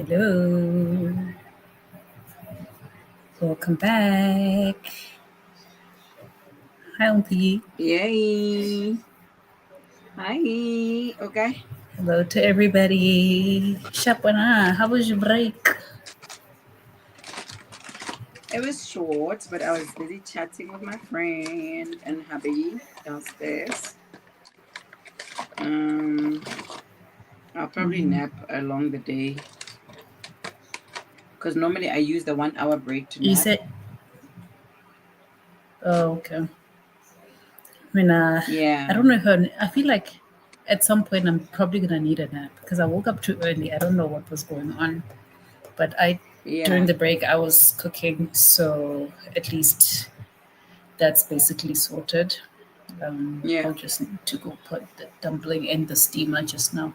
Hello. Welcome back. Hi, Umpi. Yay. Hi. Okay. Hello to everybody. Shapwana, how was your break? It was short, but I was busy chatting with my friend and hubby downstairs. Um, I'll probably nap along the day because normally I use the 1 hour break to You nap. said, oh, okay. I Yeah. don't know if I feel like at some point I'm probably going to need a nap because I woke up too early. I don't know what was going on. But during Yeah. the break, I was cooking. So at least that's basically sorted. Yeah. I'll just need to go put the dumpling in the steamer just now.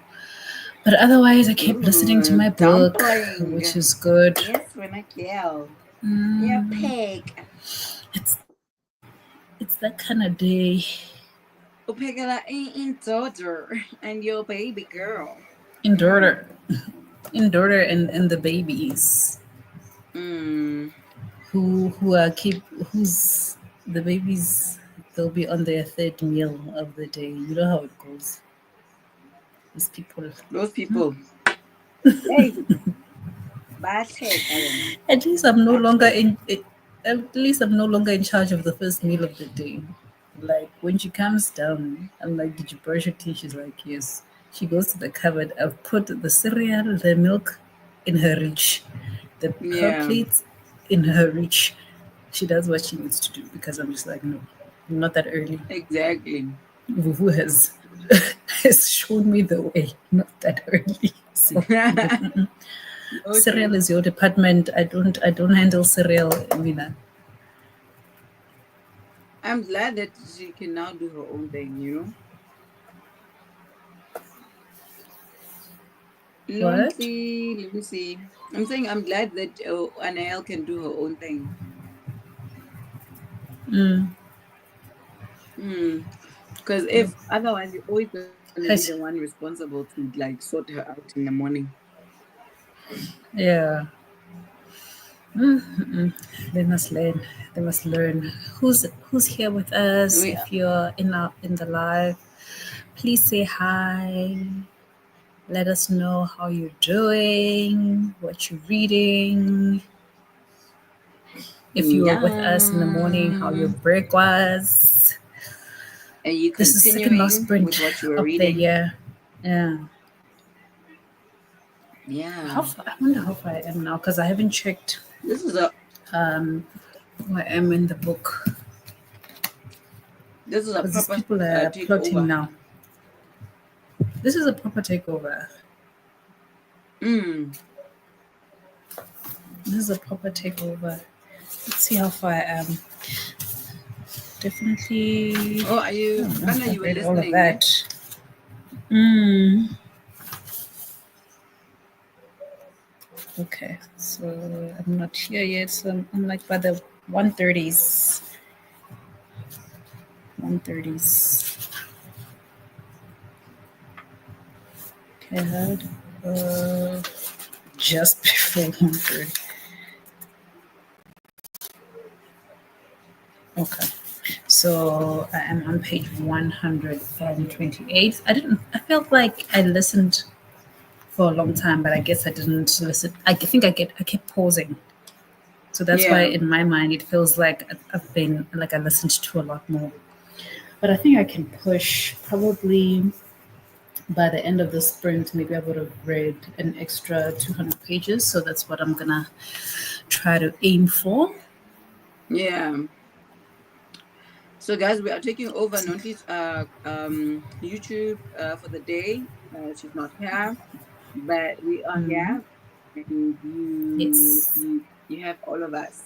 But otherwise, I kept listening to Ooh, my book, which dumpling. is good. Yes, when I kill. Yeah, Mm, pig. it's it's that kind of day. Upegala in daughter and your baby girl. In Mm. daughter, in daughter, and the babies Mm. who are keep who's the babies. They'll be on their third meal of the day. You know how it goes. These people. Those people. Hey, Batek, Ellen. At least I'm no longer Batek. in. At least I'm no longer in charge of the first meal of the day. Like when she comes down, I'm like, "Did you brush your teeth?" She's like, "Yes." She goes to the cupboard. I've put the cereal, the milk, in her reach, her Yeah, plates in her reach. She does what she needs to do because I'm just like, no, not that early. exactly. Vuvu has has shown me the way, not that early. So cereal Okay. is your department. I don't handle cereal, Mina. I'm glad that she can now do her own thing. What? Lonely, let me see. I'm saying I'm glad that Anael can do her own thing. Mm. Because if otherwise, you're always going to be the one Has, responsible to like sort her out in the morning. yeah. Mm-mm. They must learn. They must learn. Who's here with us? We, If you're in the live, please say hi. Let us know how you're doing, what you're reading. If you were with us in the morning, how your yeah. break was. And you This is second last continuing with sprint what you were of the reading. year. Yeah. Yeah. How far, I wonder how far I am now because I haven't checked This is a um, where I am in the book this is a because these proper people are plotting takeover. now. This is a proper takeover. Mm. This is a proper takeover. Let's see how far I am. Definitely, Oh, are I you, don't know if Vena, I've you were read all of listening, ne? that. Mm. Okay, so I'm not here yet. So I'm like by the 130s. 130s. Okay, I heard just before 130. Okay. So I am on page 128. I felt like I listened for a long time, but I guess I didn't listen. I kept pausing. So that's why Yeah. in my mind it feels like I've been like I listened to a lot more. But I think I can push probably by the end of the sprint, maybe I would have read an extra 200 pages. So that's what I'm gonna try to aim for. Yeah. So guys, we are taking over Nonhly's YouTube for the day. She's not here, but we are Mm, here, and you yes. you you have all of us.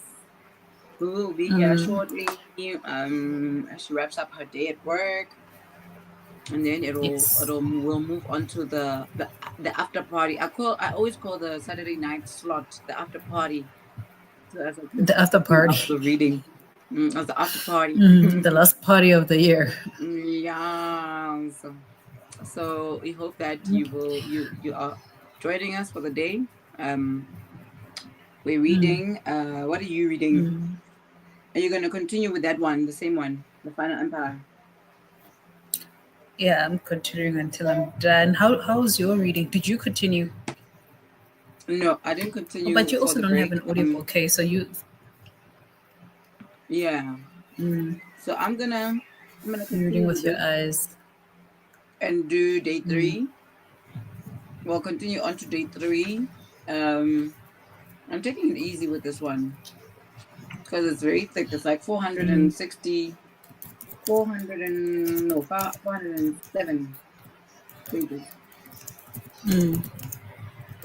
We will be here Mm, shortly. As she wraps up her day at work, and then yes. we'll move on to the after party. I always call the Saturday night slot the after party. So as I just The after came out party. of reading, as the after party. Mm, the last party of the year. Yes. So we hope that you are joining us for the day. we're reading. What are you reading? Mm. Are you going to continue with that one, the same one, The Final Empire? Yeah, I'm continuing until I'm done. How's your reading? Did you continue? No, I didn't Oh, continue but you for also the don't have break. an audiobook, okay? So you. Yeah. So I'm gonna You're reading continue with with your this eyes. and do day 3. We'll continue on to day 3. I'm taking it easy with this one because it's very thick. It's like 460, 407 pages.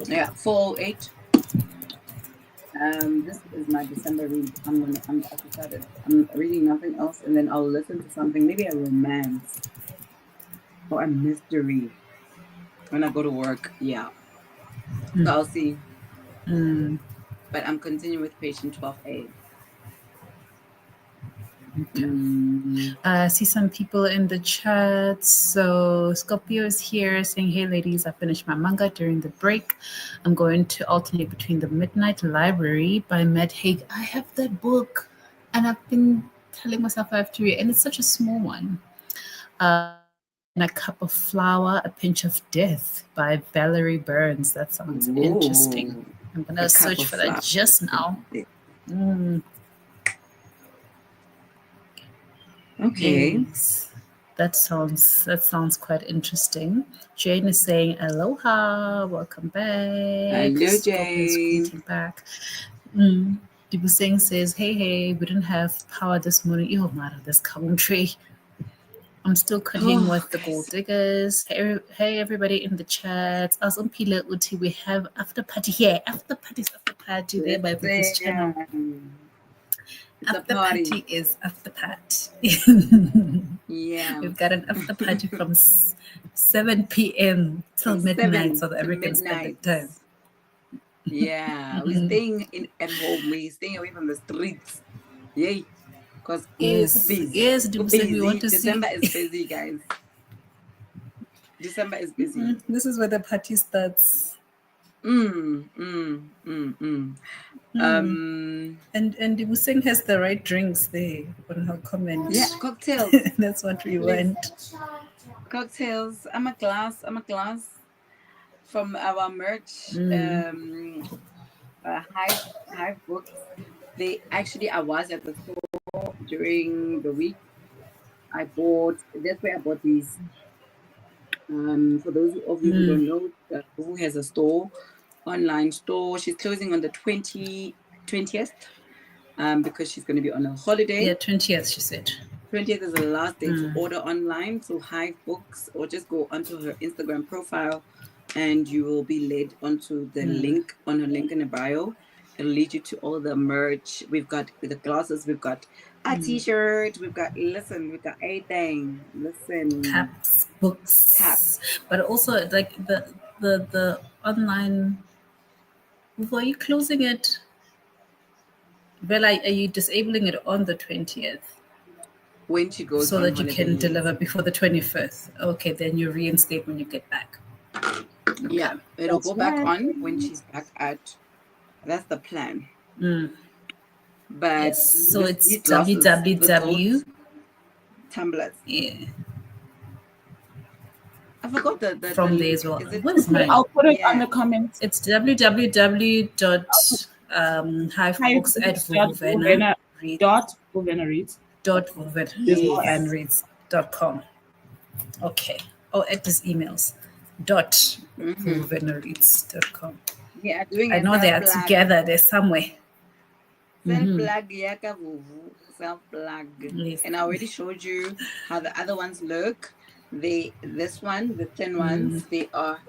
Yeah, 408. This is my December read. I've decided I'm reading nothing else, and then I'll listen to something, maybe a romance or a mystery when I go to work. Yeah, so I'll see. But I'm continuing with patient 12A. Okay. I see some people in the chat. So Scorpio is here saying, "Hey ladies, I finished my manga during the break. I'm going to alternate between The Midnight Library by Matt Haig. I have that book, and I've been telling myself I have to read, and it's such a small one. And A Cup of Flour, A Pinch of Death by Valerie Burns. That sounds interesting. I'm gonna search for that just now. Okay. Yes. That sounds quite interesting. Jane is saying aloha, welcome back. Hello, Scorpio is Jane. greeting back. People saying says, hey, we didn't have power this morning. Ew, mara, this country. I'm still continuing with the gold diggers. Hey, everybody in the chat. As Umpile Uti, we have after party here. After party there by Bookish channel. It's after a party. Party is after party. Yeah. We've got an after party from 7 p.m. till midnight, South African Standard Time. Yeah, we're staying at home. We're staying away from the streets. Yay. Because busy. Yes, we want to December see. is busy, guys. December is busy. This is where the party starts. And Dibuseng has the right drinks there on her comment. Yeah, cocktails. That's what we want. Cocktails. I'm a glass from our merch. Hive Books. I was at the store during the week. That's where I bought these. For those of you who don't know, Vuvu has a store, online store. She's closing on the 20th, because she's going to be on a holiday. Yeah, 20th, she said. 20th is the last day to order online. So Hive Books, or just go onto her Instagram profile and you will be led onto the link on her link in the bio. It'll lead you to all the merch. We've got the glasses, we've got a t-shirt, we've got everything. Caps, books. But also like the online, are you closing it? Bella, are you disabling it on the 20th? When she goes so on that holiday, you can deliver before the 25th. Okay, then you reinstate when you get back. Okay. Yeah, it'll go back on when she's back at. That's the plan. But yes, so it's www. Tumblers. Yeah. I forgot the from the there link. as well. Is it? What is mine? I'll put it on the comments. It's www.hivebooks@vuvuvenareads.com. Okay. At these emails. .vuvuvenareads.com. Yeah, doing. I know they are together. They're somewhere. Self-plug, yaka Vuvu. Self-plug. Yes. And I already showed you how the other ones look. This one, the thin ones, they are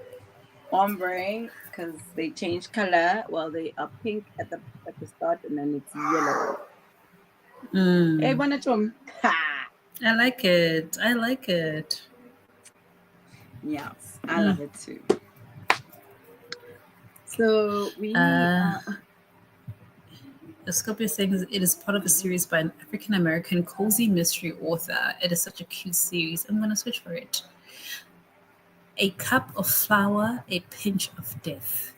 ombre because they change color. Well, they are pink at the start and then it's yellow. Hey, Bonachum. I like it. Yes, I love it too. So we The Scorpio is saying it is part of a series by an African-American cozy mystery author. It is such a cute series. I'm going to switch for it. A Cup of Flour, A Pinch of Death.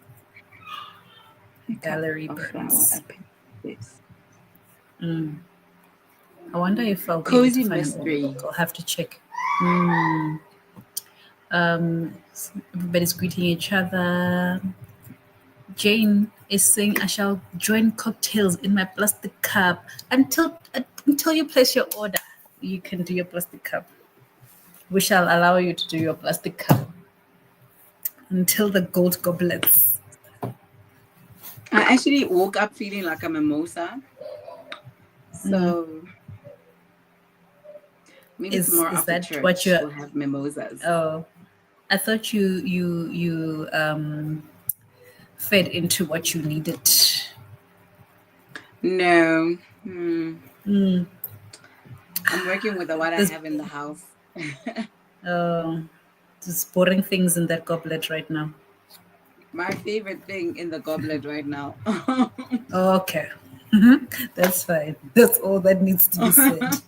gallery of flower prints. appendages. I wonder if I'll be able Cozy to find an mystery. audiobook. I'll have to check. Everybody's greeting each other. Jane is saying, I shall join cocktails in my plastic cup until you place your order. You can do your plastic cup. We shall allow you to do your plastic cup until the gold goblets. I actually woke up feeling like a mimosa. So maybe tomorrow Is after that what church you're? we'll have mimosas. Oh, I thought you fed into what you needed. No. I'm working with what I have in the house. There's boring things in that goblet right now. My favorite thing in the goblet right now. Okay. That's fine. That's all that needs to be said.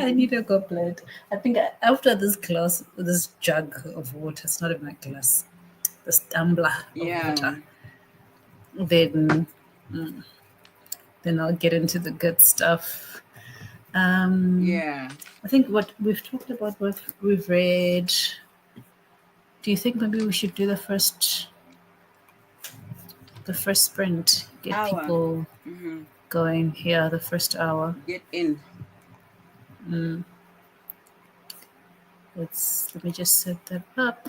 I need a goblet. I think after this jug of water, it's not even a glass, this tumbler of water, then I'll get into the good stuff. Yeah. I think what we've talked about, what we've read. Do you think maybe we should do the first sprint? Get Hour. people going here, the first hour. Get in. Let me just set that up.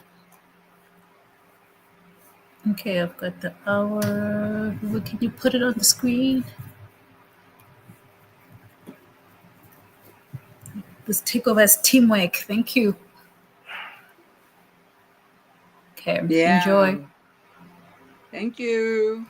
Okay, I've got the hour. Can you put it on the screen? This takeover is teamwork. Thank you. Okay, Yeah. enjoy. Thank you.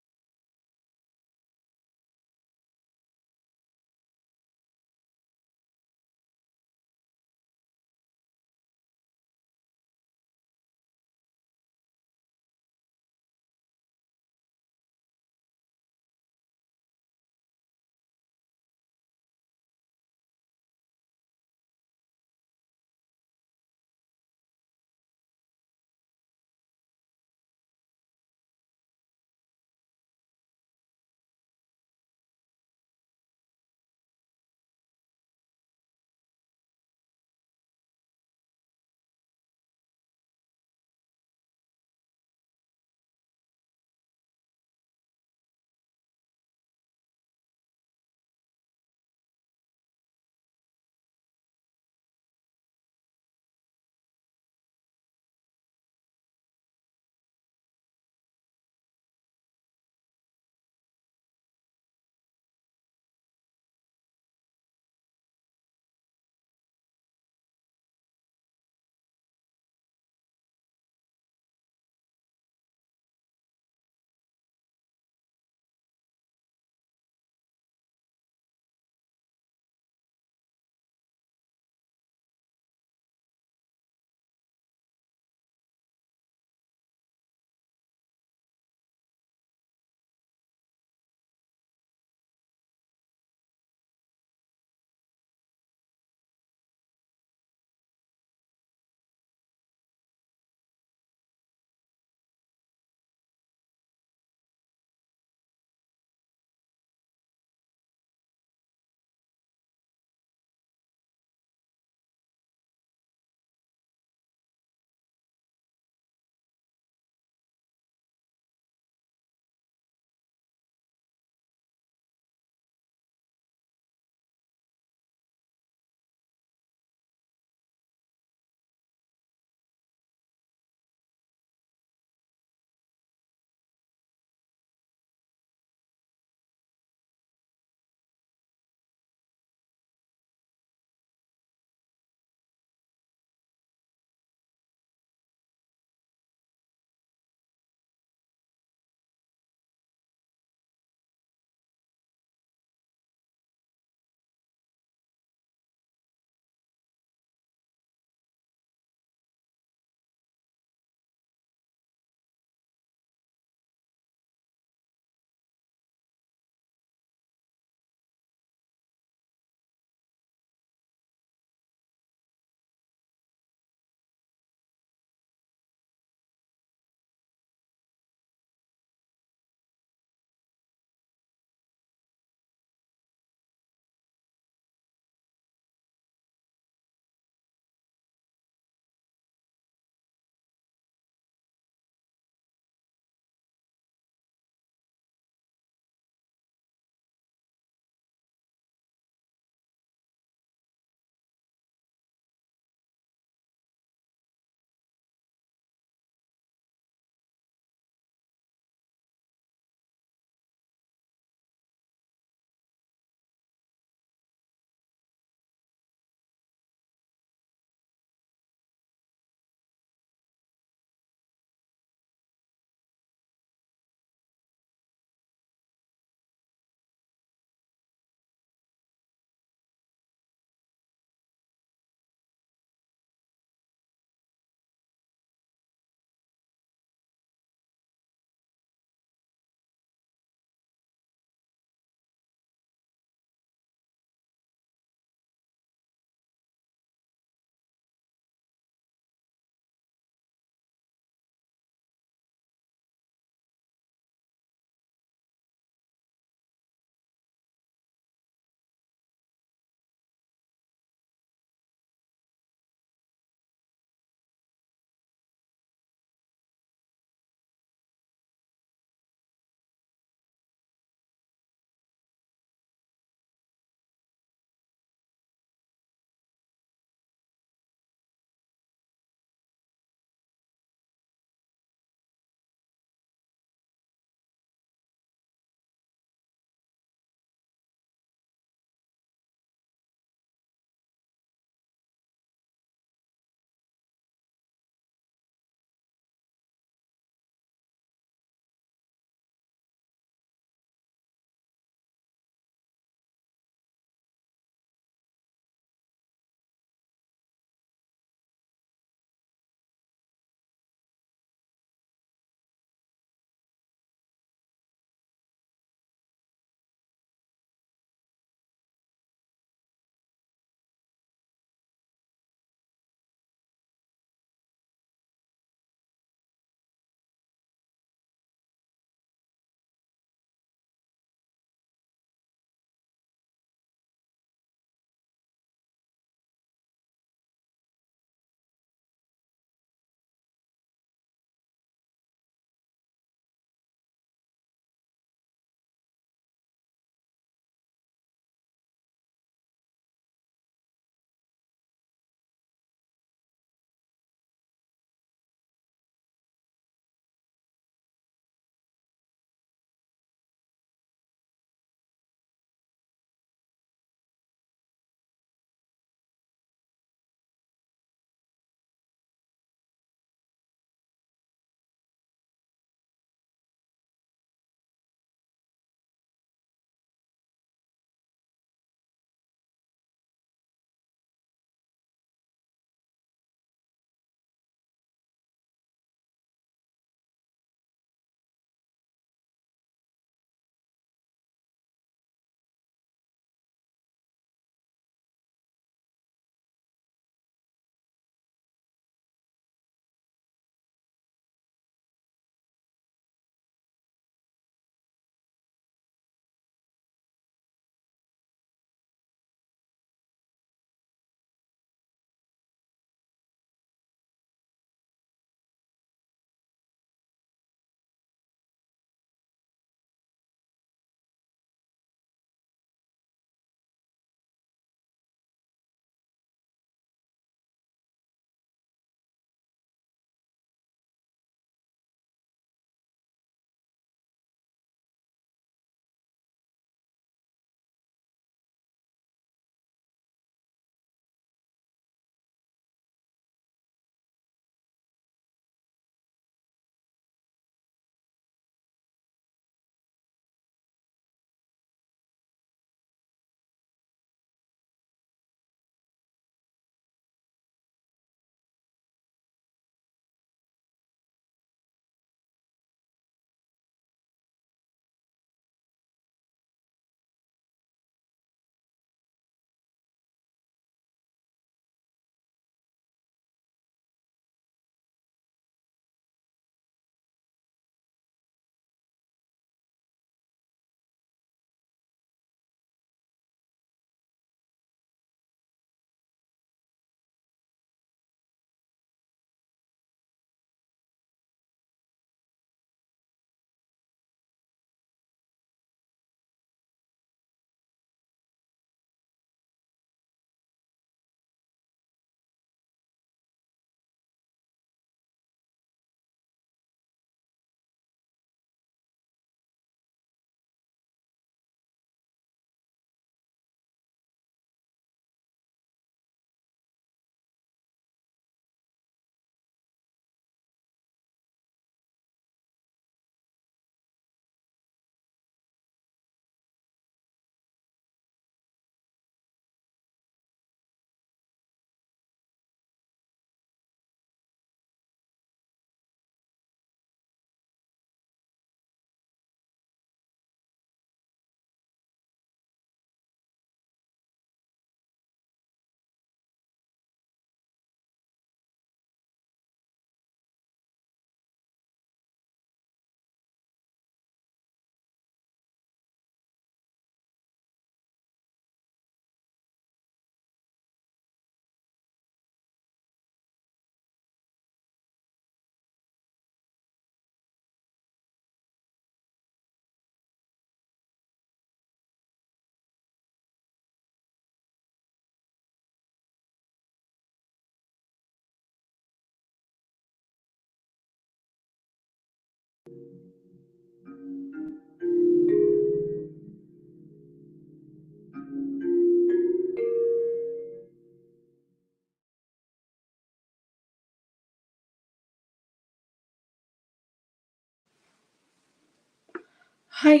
Hi.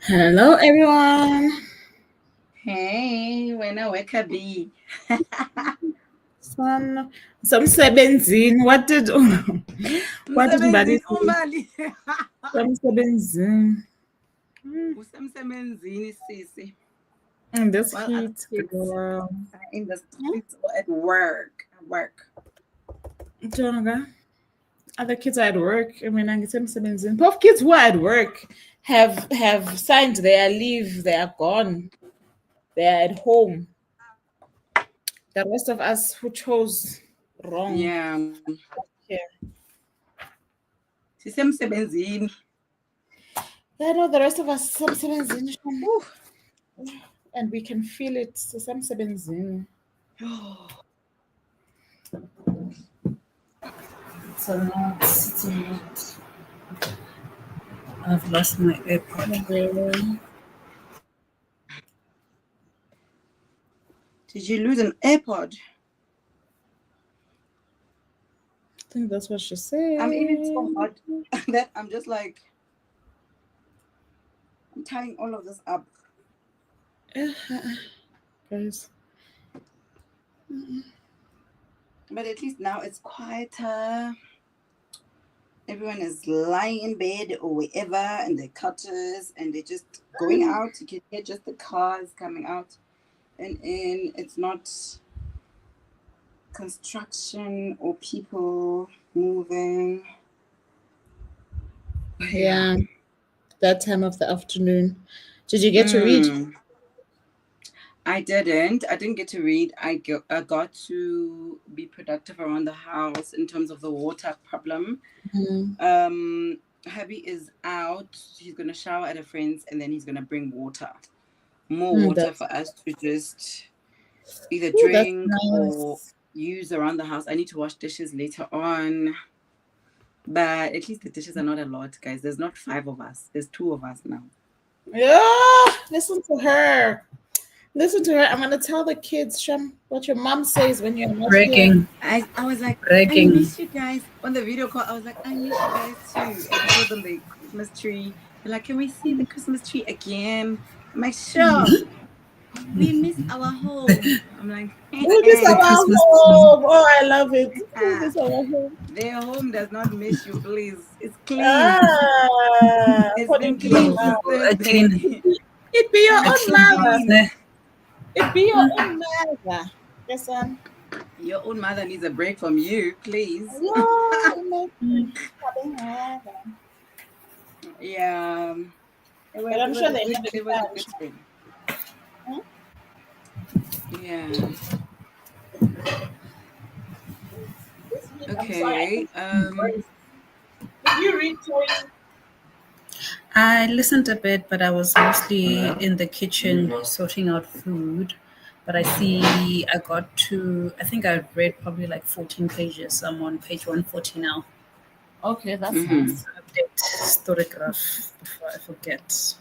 Hello, everyone. Hey, Vena, where can be? Somsebenzini. What did Mbali Msebenzini say? umali. Somsebenzini. Usemsebenzini sisi. In this While other heat, kids girl. are in the streets or at work. At work. Jonga. Other kids are at work. I mean, I'm somsebenzini. Both kids who are at work have signed their leave. They are gone. They are at home. The rest of us who chose wrong. Yeah. Yeah. Sisemsebenzini. Yeah, no, the rest of us somsebenzini. Whew. And we can feel it. Somsebenzini. It's a lot. It's a lot. I've lost my AirPod. Did you lose an AirPod? I think that's what she said. I'm even so hot that I'm just like, I'm tying all of this up. Guys. But at least now it's quieter. Everyone is lying in bed or wherever, and their couches, and they're just going out. You can hear just the cars coming out and in. It's not construction or people moving. Yeah. That time of the afternoon. Did you get to read? I didn't get to read. I got to be productive around the house in terms of the water problem. Hubby is out. He's gonna shower at a friend's, and then he's gonna bring water, more water for us to just either drink or use around the house. I need to wash dishes later on, but at least the dishes are not a lot, guys. There's not 5 of us. There's 2 of us now. Yeah, listen to her. Listen to her. I'm gonna tell the kids, Sham, what your mom says when you're not here. I was like, I miss you guys. On the video call, I was like, I miss you guys too. And I showed them the Christmas tree. They're like, can we see the Christmas tree again? I'm like, sure. We miss our home. I'm like, we miss our home. Oh, I love it. We miss our home. Their home does not miss you, please. It's clean. It's been clean since Thursday. It be your own mother. It be your own mother. Yes, son. Your own mother needs a break from you, please. Yeah. But I'm sure they have a good spring. Yeah. Okay. Did you read toys? I listened a bit, but I was mostly in the kitchen sorting out food. But I think I read probably like 14 pages. I'm on page 140 now. Okay, that's nice. Update Storygraph before I forget.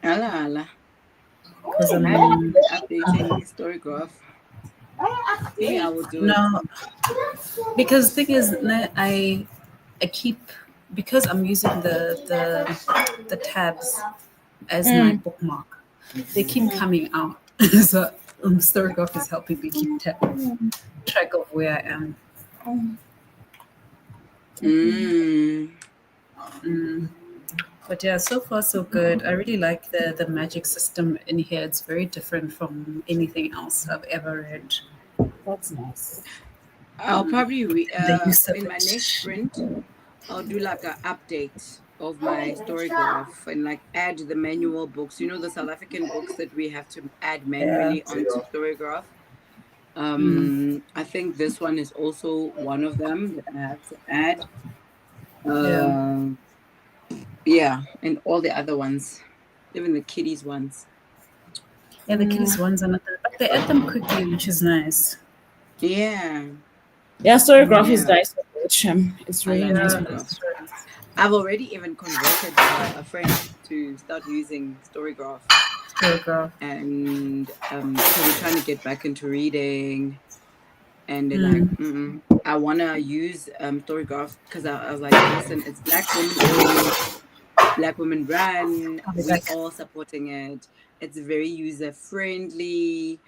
Ala. Because I'm updating Storygraph. Maybe I will do it. Because the thing is, I keep, because I'm using the tabs as my bookmark, they keep coming out. So Storygraph is helping me keep track of where I am. But yeah, so far so good. I really like the magic system in here. It's very different from anything else I've ever read. That's nice. I'll probably in my next sprint, I'll do like an update of my Storygraph and like add the manual books. You know, the South African books that we have to add manually onto Storygraph. I think this one is also one of them that I have to add. Yeah, and all the other ones, even the kiddies ones. Yeah, the kiddies ones are not that, but they add them quickly, which is nice. Yeah. Yeah, Storygraph is nice. It's really nice. I've already even converted a friend to start using Storygraph. And so we're trying to get back into reading. And they're like, I wanna use Storygraph because I was like, listen, it's Black women owned, Black women run. I'll be We back. all supporting it. It's very user friendly.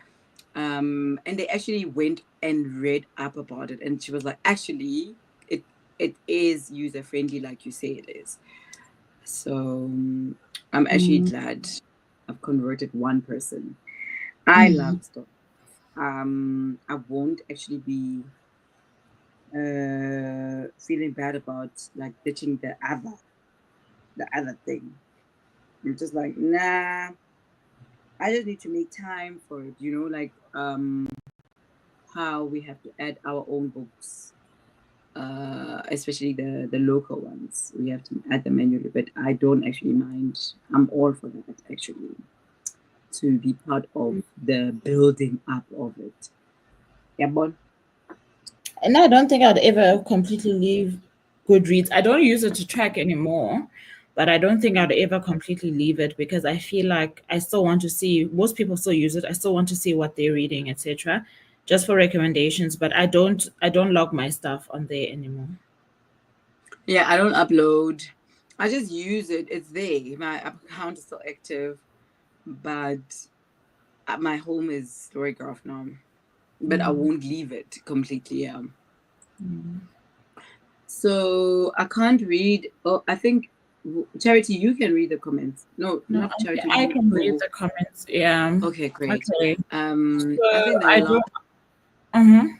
And they actually went and read up about it, and she was like, actually, it is user friendly, like you say it is. So I'm actually glad I've converted one person. I love story. I won't actually be feeling bad about like ditching the other thing. I'm just like, nah, I just need to make time for it, like how we have to add our own books, especially the local ones. We have to add them manually, but I don't actually mind. I'm all for that actually, to be part of the building up of it. Yeah, bon. And I don't think I'd ever completely leave Goodreads. I don't use it to track anymore, but I don't think I'd ever completely leave it because I feel like I still want to see. Most people still use it. I still want to see what they're reading, etc., just for recommendations. But I don't log my stuff on there anymore. Yeah, I don't upload. I just use it. It's there. My account is still active, but my home is Storygraph now. But I won't leave it completely. Yeah. So I can't read. Oh, I think Charity, you can read the comments. No, not Charity. I can read the comments. Yeah. Okay, great. Okay. I think I don't.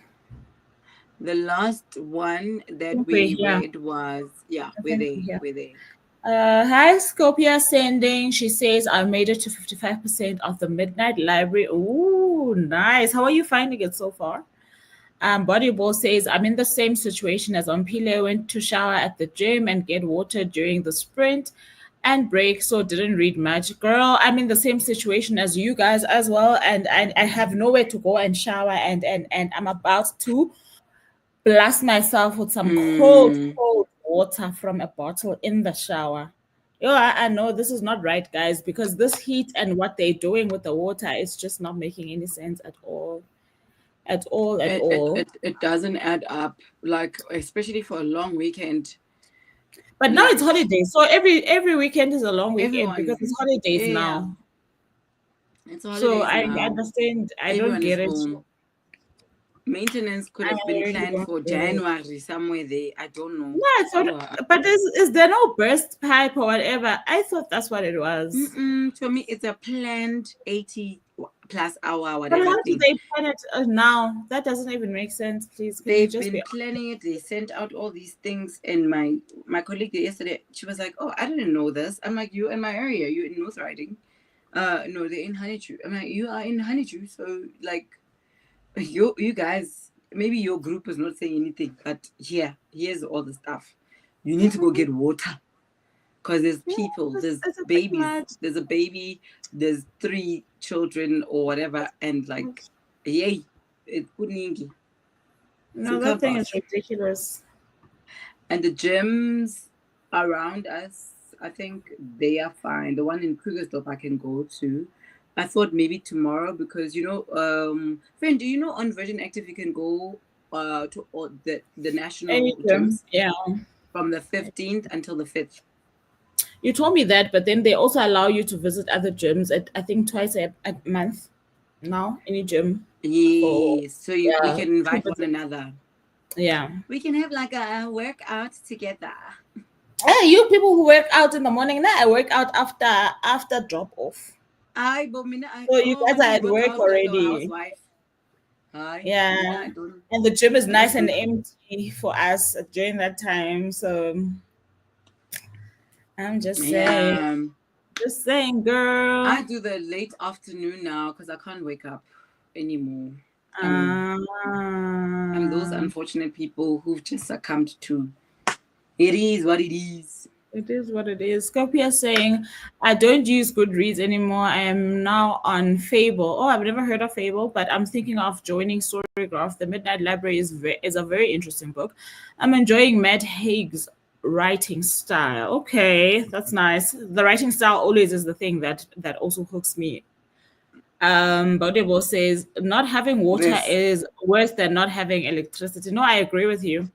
The last one that we read was we're there. Hi, Scopia sending. She says I made it to 55% of the Midnight Library. Ooh, nice. How are you finding it so far? Bodyball says I'm in the same situation as Ompile. Went to shower at the gym and get water during the sprint and break, so didn't read much. Girl, I'm in the same situation as you guys as well, and I have nowhere to go and shower, and I'm about to blast myself with some cold water from a bottle in the shower. I know this is not right, guys, because this heat and what they're doing with the water is just not making any sense at all. At all. It doesn't add up, like especially for a long weekend. But now it's holidays, so every weekend is a long weekend because it's holidays now. It's holidays so I now. understand. I don't get it. Maintenance could have been planned for January somewhere there. I don't know. Yeah, but is there no burst pipe or whatever? I thought that's what it was. To me, it's a planned 80 plus hour whatever. But how do they plan it now? That doesn't even make sense. Please, they've been planning it. They sent out all these things, and my colleague yesterday, she was like, "Oh, I didn't know this." I'm like, "You in my area? You in North Riding?" No, they're in Honeydew. I'm like, "You are in Honeydew, so like." You guys, maybe your group is not saying anything, but here's all the stuff. You need to go get water because there's people, there's babies, there's a baby, there's 3 children or whatever, and like, yay, it's pudding. No, that thing is ridiculous. And the gyms around us, I think they are fine. The one in Krugersdorp I can go to. I thought maybe tomorrow because friend, do you know on Virgin Active you can go to all the national gyms? Yeah. From the 15th until the 5th. You told me that, but then they also allow you to visit other gyms at I think twice a month now, any gym. Yes. So we can invite one another. Yeah. We can have like a workout together. Hey, you people who work out in the morning, now I work out after drop off. So you guys are at work already. Yeah. And the gym is nice and empty for us during that time. So I'm just saying. Just saying, girl. I do the late afternoon now because I can't wake up anymore. I'm those unfortunate people who've just succumbed to it is what it is. It is what it is. Scopia saying, I don't use Goodreads anymore. I am now on Fable. Oh, I've never heard of Fable, but I'm thinking of joining Storygraph. The Midnight Library is a very interesting book. I'm enjoying Matt Haig's writing style. Okay, that's nice. The writing style always is the thing that also hooks me. Baudebo says not having water This. is worse than not having electricity. No, I agree with you.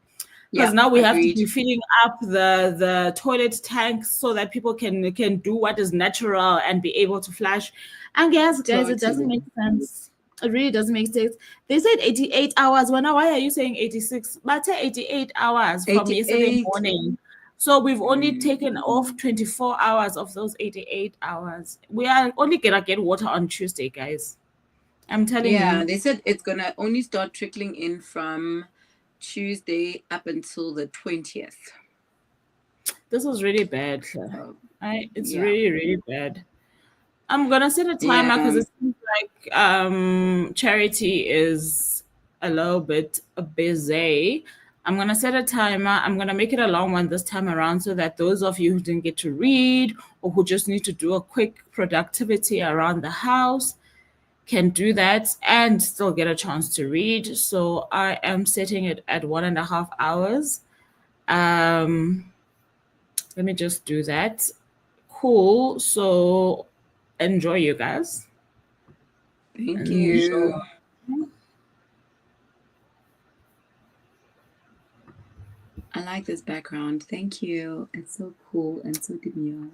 Because Yeah, now we have to agreed. be filling up the toilet tanks so that people can do what is natural and be able to flush. And guys, it doesn't Totally. make sense. It really doesn't make sense. They said 88 hours. Well, now why are you saying 86? But 88 hours from yesterday 88. morning. So we've only Mm. taken off 24 hours of those 88 hours. We are only gonna get water on Tuesday, guys. I'm telling Yeah, you. they said it's gonna only start trickling in from Tuesday up until the 20th. This is really bad. So, It's yeah. really, really bad. I'm gonna set a timer because Yeah. it seems like Charity is a little bit busy. I'm gonna set a timer. I'm gonna make it a long one this time around so that those of you who didn't get to read or who just need to do a quick productivity around the house can do that and still get a chance to read. So I am setting it at 1.5 hours. Um, Let me just do that. Cool. So enjoy, you guys. Thank Enjoy. you. I like this background. Thank you. It's so cool and so demure.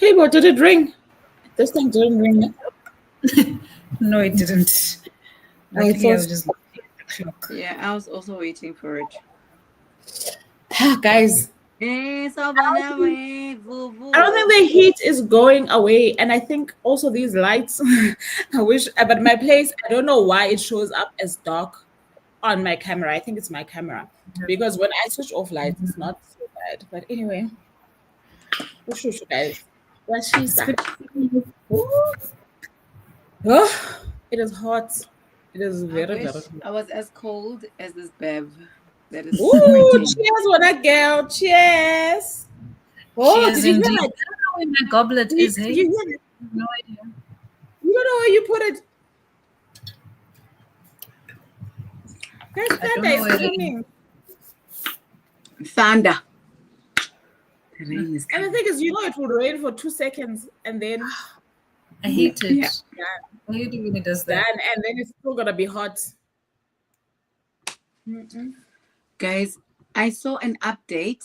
Hey, but did it ring? This thing didn't ring. No, it didn't. Luckily, I was just looking at the clock. Yeah, I was also waiting for it. Guys, I don't think the heat is going away, and I think also these lights. I wish, but my place, I don't know why it shows up as dark on my camera. I think it's my camera because when I switch off lights, it's not so bad. But anyway, guys, what she said. Oh, it is hot. It is very, very hot. I was as cold as this bev. That is cheers, what a girl. Cheers. Oh, cheers, did you indeed. hear I don't know where my goblet is. Hey? You hear it? No idea. You don't know where you put it. Guys, thunder is coming. Thunder. And the thing is, it will rain for 2 seconds and then I hate it. Yeah. I hate it when it does that. And then it's still gonna be hot. Guys, I saw an update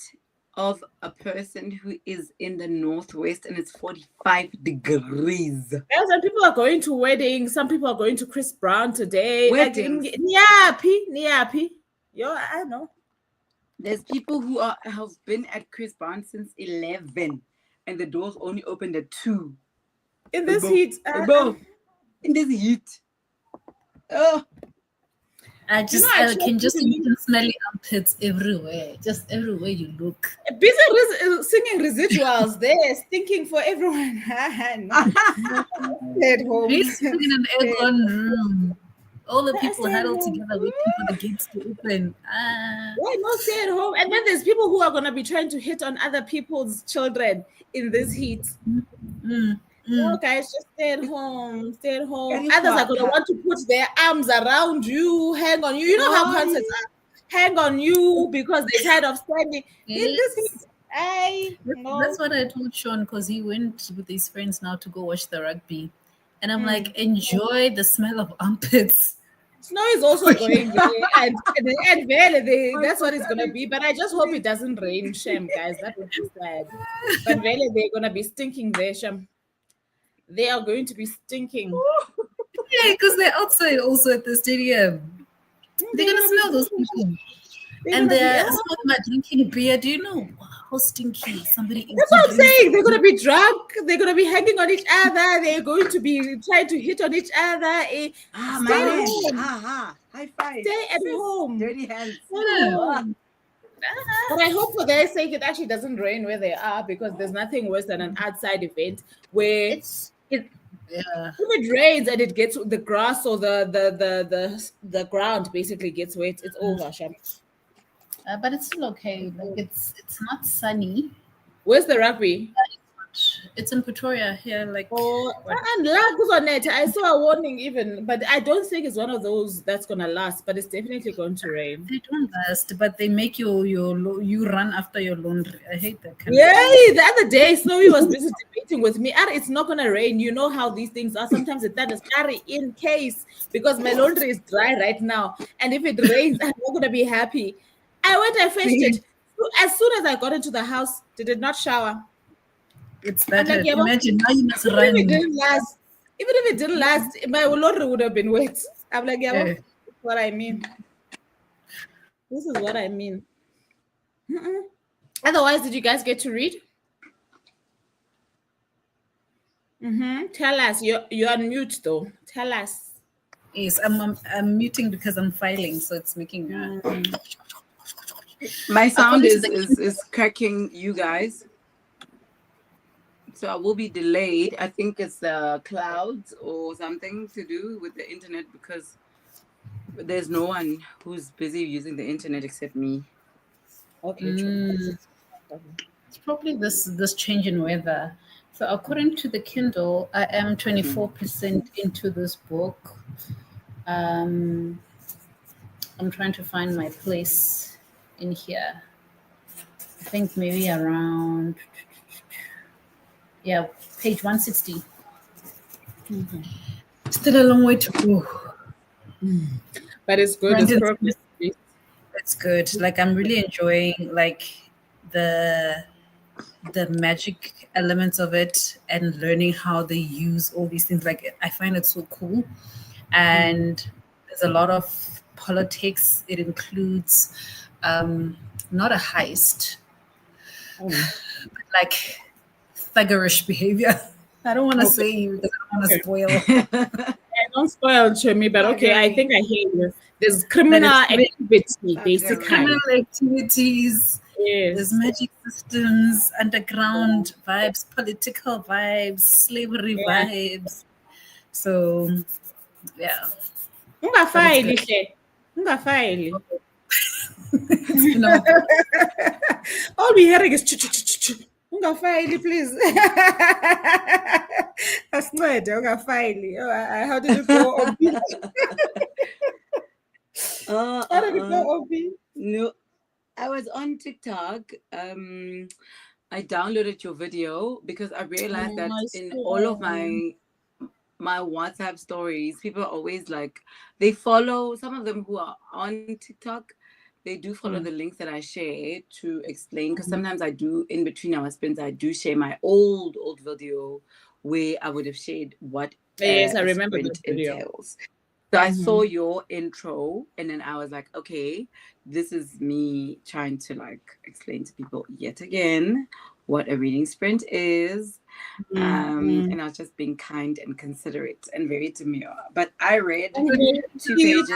of a person who is in the northwest and it's 45 degrees. Some people are going to weddings. Some people are going to Chris Brown today. Weddings. Niapi. Yo, I know. There's people who have been at Chris Brown since 11 and the doors only opened at 2. In this heat. In this heat. Oh. I can just smell armpits everywhere. Just everywhere you look. Busy singing residuals there, stinking for everyone. At home. He's in an aircon room. All the people huddled together waiting for the gates to open. Why not stay at home? And then there's people who are going to be trying to hit on other people's children in this heat. No, guys, just stay at home. Stay at home. Others are going to want to put their arms around you, hang on you. You know how concerts are. Hang on you because they're tired of standing. Yes. No. That's what I told Sean because he went with his friends now to go watch the rugby. And I'm like, enjoy the smell of armpits. Snow is also going there, and Vele, that's what it's gonna be. But I just hope it doesn't rain, Shem, guys. That would be sad. But Vele, they're gonna be stinking there, Shem. They are going to be stinking. Yeah, because they're outside also at the stadium. They're gonna smell those people. And some of them are drinking beer. Do you know how stinky somebody is? That's what I'm saying. They're gonna be drunk. They're gonna be hanging on each other. They're going to be trying to hit on each other. Stay at home. High five. Stay at home. Dirty hands. But I hope for their sake it actually doesn't rain where they are because there's nothing worse than an outside event where if it rains and it gets the grass or the ground basically gets wet, it's over, Sham. But it's still okay. Like it's not sunny. Where's the rugby? It's in Pretoria here. Like and on it. I saw a warning even, but I don't think it's one of those that's gonna last. But it's definitely going to rain. They don't last, but they make you run after your laundry. I hate that kind of the other day, Snowy was busy debating with me. It's not gonna rain. You know how these things are. Sometimes it does. In case because my laundry is dry right now, and if it rains, I'm not gonna be happy. I fetched it. As soon as I got into the house, did it not shower? It's that. Like, imagine now you must run. Even if it didn't last, my laundry would have been wet. I'm like, that's what I mean. This is what I mean. Otherwise, did you guys get to read? Tell us. You're on mute though. Tell us. Yes, I'm muting because I'm filing, so it's making. My sound is cracking, you guys. So I will be delayed. I think it's the clouds or something to do with the internet because there's no one who's busy using the internet except me. Okay. It's probably this change in weather. So according to the Kindle, I am 24% into this book. I'm trying to find my place in here. I think maybe around page 160. Still a long way to go. But it's good. It's good. Like I'm really enjoying like the the magic elements of it and learning how they use all these things. Like I find it so cool, and there's a lot of politics. It includes not a heist, like thuggerish behavior. I don't want to say because I don't want to spoil. Don't spoil to me, but okay, I think I hear you. There's criminal activity, basically. Criminal activities. Yes. There's magic systems, underground vibes, political vibes, slavery vibes. So, yeah. Ungafile hle. Ungafile. All we hearing is ungafile, please. Asincede ungafile. How did it go, Obi? How did it go, Obi? No, I was on TikTok. I downloaded your video because I realized that in all of my WhatsApp stories, people are always like, they follow, some of them who are on TikTok, they do follow the links that I share to explain, because sometimes I do, in between our sprints, I do share my old video where I would have shared what I remember the video. entails. So I saw your intro, and then I was like, okay, this is me trying to like explain to people yet again what a reading sprint is. And I was just being kind and considerate and very demure. But I read 2 pages.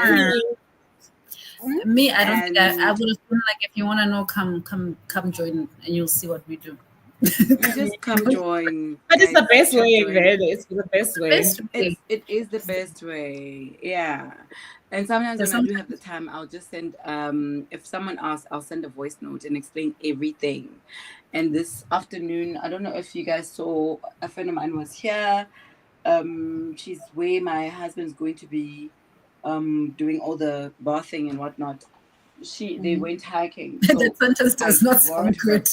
Me, I don't think I would have been like, if you want to know, come join, and you'll see what we do. Just come join. But it's the best way, really. It's the best way. It is the best way. Yeah. And sometimes when I do have the time, I'll just send, if someone asks, I'll send a voice note and explain everything. And this afternoon, I don't know if you guys saw, a friend of mine was here. She's where my husband's going to be doing all the bathing and whatnot. They went hiking. So that sentence does not sound good.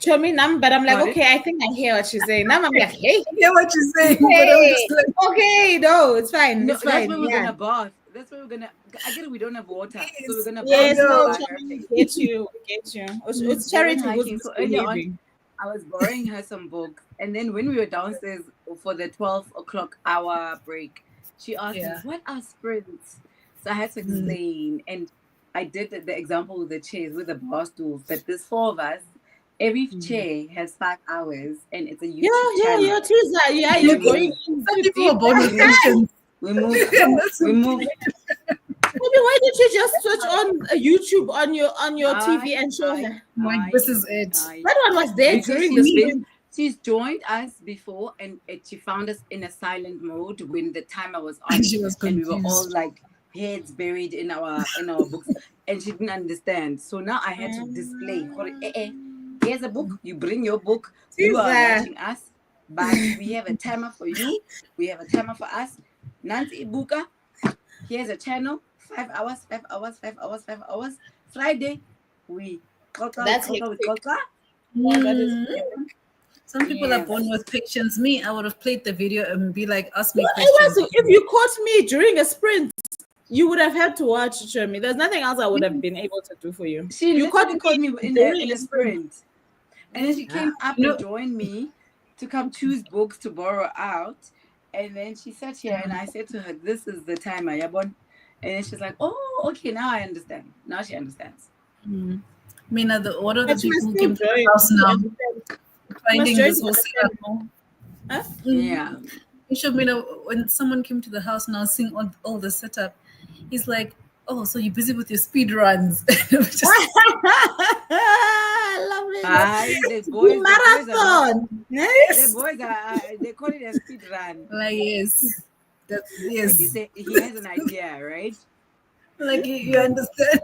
Show me number, but I'm like, okay, I think I hear what she's saying. Now I'm like, hey, I hear what you're saying. Hey. But like, okay, no, it's fine. No, it's fine. That's where we're gonna bath. That's where we're gonna. I get it. We don't have water, so we're gonna. Yes, no, get you. It's charity. So earlier on, I was borrowing her some books, and then when we were downstairs for the 12 o'clock hour break, she asked me, "What are sprints?" So I had to explain, and I did the example with the chairs, with the bar stools. But there's 4 of us. Every chair has 5 hours, and it's a YouTube channel. You're going. Some people are born with patience. We moved. Maybe why did you just switch on YouTube on your TV and show her? Like, this is it. That one was there during the sprint. She's joined us before, and she found us in a silent mode when the timer was on, and we were all like heads buried in our books, and she didn't understand. So now I had to display. Here's a book. You bring your book. You are watching us, but we have a timer for you. We have a timer for us. Nancy Buka. Here's a channel. 5 hours, 5 hours, 5 hours, 5 hours. Friday, we That's Some people are born with patience. Me, I would have played the video and be like, ask me questions. If you caught me during a sprint, you would have had to watch me. There's nothing else I would have been able to do for you. You caught me in a sprint. And then she came up and joined me to come choose books to borrow out. And then she sat here and I said to her, this is the time, Ayabon. And then she's like, oh, okay, now I understand. Now she understands. Mina, what are the people who came to the house now? Finding this whole setup. Yeah. You should, Mina, when someone came to the house now, seeing all the setup, he's like, oh, so you're busy with your speed runs. I love it. The boys, marathon. The boys are, they call it a speed run. Like, yes. Yes. He has an idea, right? Like, you understand?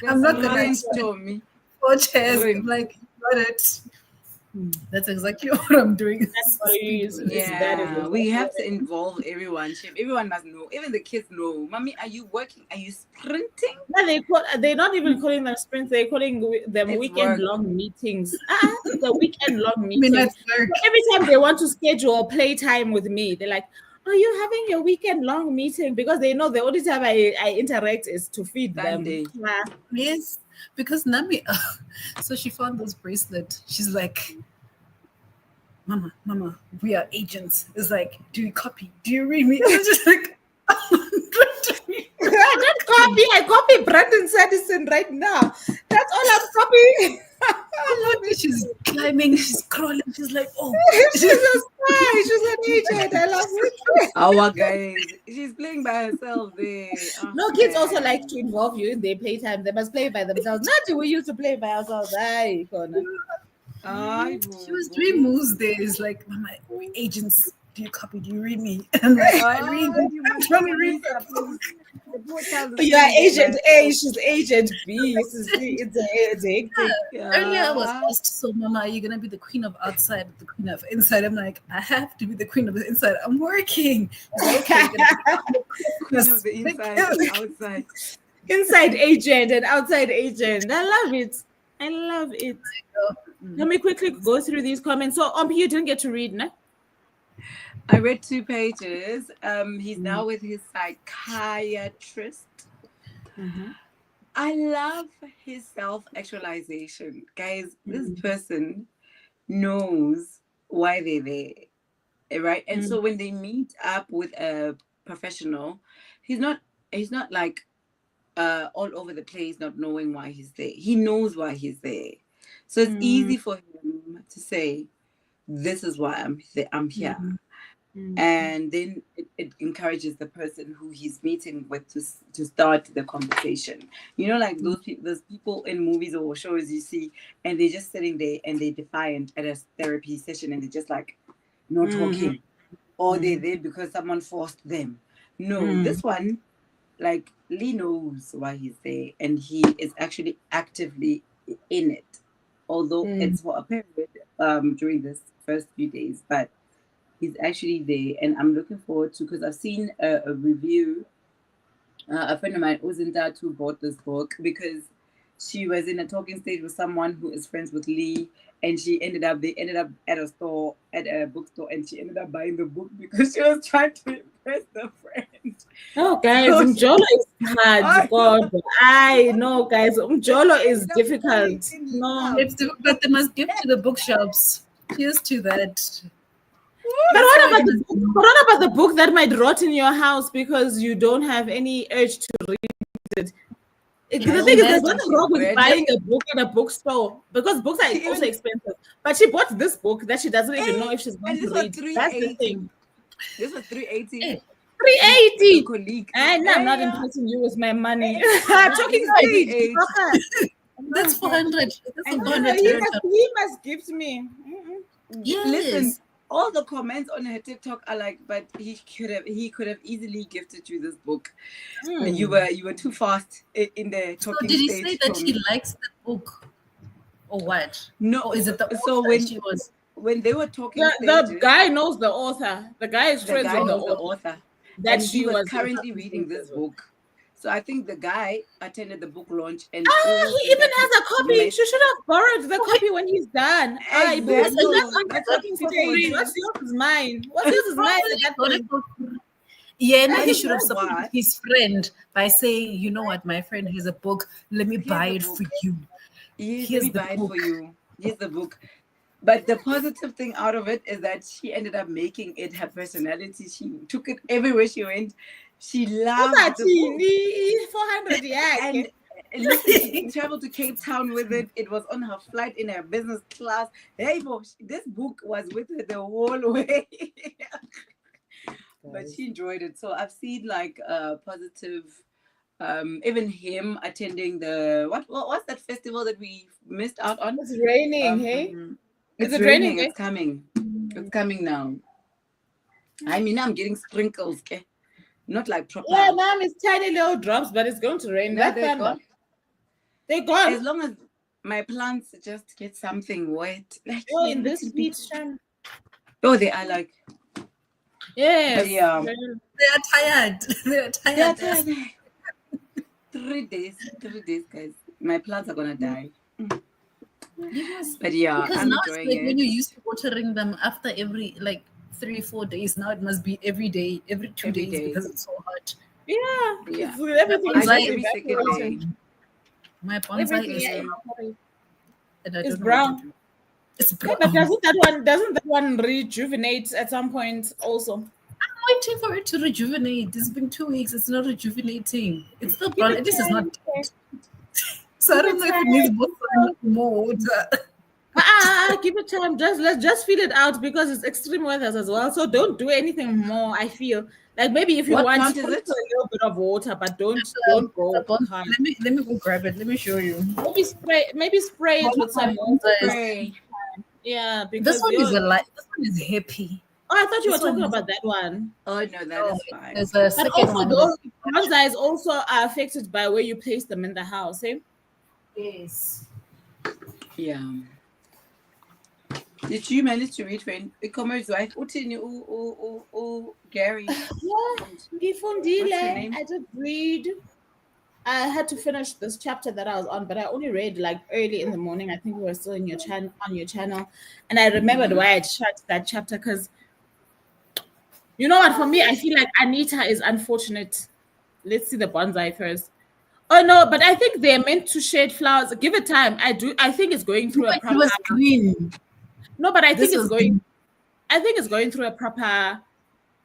I'm not going to me. 4 chairs. I'm like, got it. That's exactly what I'm doing. That's what you use. Yeah, we have to involve everyone. Everyone must know. Even the kids know. Mommy, are you working? Are you sprinting? No, they're not even calling them sprints. They're calling them weekend-long meetings. The weekend-long meetings. Every time they want to schedule playtime with me, they're like, are you having your weekend long meeting? Because they know the only time I interact is to feed Sunday. them. Yeah. Yes, because Nami, so she found this bracelet. She's like, Mama, we are agents. It's like, do you copy? Do you read me? And I'm just like, I don't copy. I copy Brandon Sanderson right now. That's all I'm copying. She's climbing, she's crawling, she's like, oh. She's a spy. She's an agent. I love it. Our guys, she's playing by herself there. Oh, No, kids also like to involve you in their playtime. They must play by themselves. Not we used to play by ourselves. Aye, Kona. She was doing moves there. It's like, Mama, we agents. Do you copy? Do you read me? And I'm like, I read. I'm trying to read that book. You are Agent A, she's Agent B. It's hectic. Earlier I was asked, so Mama, are you gonna be the queen of outside, the queen of inside? I'm like, I have to be the queen of the inside. I'm working. Like, okay, queen of the inside and outside. Inside agent and outside agent. I love it. I love it. Let me quickly go through these comments. So you didn't get to read, no? I read 2 pages. He's now with his psychiatrist. I love his self-actualization. Guys, this person knows why they're there, right? And so when they meet up with a professional, he's not like all over the place, not knowing why he's there. He knows why he's there. So it's easy for him to say, this is why I'm here. And then it encourages the person who he's meeting with to start the conversation. You know, like those people in movies or shows you see, and they're just sitting there and they're defiant at a therapy session and they're just like not talking, or they're there because someone forced them. No, this one, like, Lee knows why he's there, and he is actually actively in it, although it's for a period during this first few days, but he's actually there, and I'm looking forward to, because I've seen a review. A friend of mine, Uzinda, who bought this book because she was in a talking stage with someone who is friends with Lee, and they ended up at a bookstore, and she ended up buying the book because she was trying to impress the friend. Oh, guys, Umjolo is hard. God, I know, guys, Umjolo is difficult. No, but they must give to the bookshops. Here's to that. But what about the book that might rot in your house because you don't have any urge to read it? The thing is, there's nothing wrong with buying a book at a bookstore because books are also expensive. But she bought this book that she doesn't even know if she's going to read. That's the thing. This was 380. 380. Colleague. And I'm not impressing you with my money. Talking stage. That's 400. That's 400. He must gift me. Yes. Listen, all the comments on her TikTok are like, but he could have easily gifted you this book. You were too fast in the talking. So did he stage say that he likes the book, or what? No, or is it the so when they were talking, the guy knows the author. The guy is friends with the author. That she was currently reading this book. So I think the guy attended the book launch, and he even has a copy. She should have borrowed the copy when he's done. That's talking stage. What's yours is mine. What's yours is mine. Yeah, and he should have supported his friend by saying, you know what, my friend has a book. Let me buy it for you. Here's the book for you. Here's the book. But the positive thing out of it is that she ended up making it her personality. She took it everywhere she went. She loved the book. 400, yeah. And listen, she traveled to Cape Town with it. It was on her flight in her business class. Hey, this book was with her the whole way. But she enjoyed it. So I've seen like positive, even him attending the what's that festival that we missed out on? It's raining, hey? It's raining. It's coming. It's coming now. I mean, I'm getting sprinkles, okay? Not like proper. Yeah, mom, it's tiny little drops, but it's going to rain. No, they're gone. They're gone. As long as my plants just get something wet. Like, in this heat, Shan. Oh, they are like. Yes. Yeah. They are tired. They are tired. 3 days, guys. My plants are gonna die. Yes. But yeah, because I'm now enjoying it's like it. when you're used to watering them after every, like, 3-4 days. Now it must be every day, every 2 Every days day. because it's so hot. Yeah. Everything is I just do every second evaporating. day. My bonsai Everything is evaporating. and I It's don't know what to brown. do. It's Yeah, brown. but doesn't that one rejuvenate at some point also? I'm waiting for it to rejuvenate. It's been 2 weeks. It's not rejuvenating. It's still Give brown. it At least it's not time. dead. So I don't know if it needs more water. Give it time. Let's just feel it out because it's extreme weathers as well. So don't do anything more. I feel like maybe if you What want plant to is put it? a little bit of water, but don't It's go a bonsai. hard. Let me go grab it. Let me show you. Maybe spray it One with of my some water. bonsais. Spray. Yeah, This because one is a light. This one is happy. Oh, I thought you were This one talking is- about that one. Oh no, that is fine. There's a But second also one. those bonsais also are affected by where you place them in the house, eh? Yes. Yeah. Did you manage to read for e-commerce wife? Gary. Yeah, What's her name? I did read. I had to finish this chapter that I was on, but I only read like early in the morning. I think we were still in your channel, and I remembered why I shut that chapter because you know what? For me, I feel like Anita is unfortunate. Let's see the bonsai first. Oh no, but I think they're meant to shade flowers. Give it time. I think it's going through a It proper. was green. No, but I This think it's was going. green. I think it's going through a proper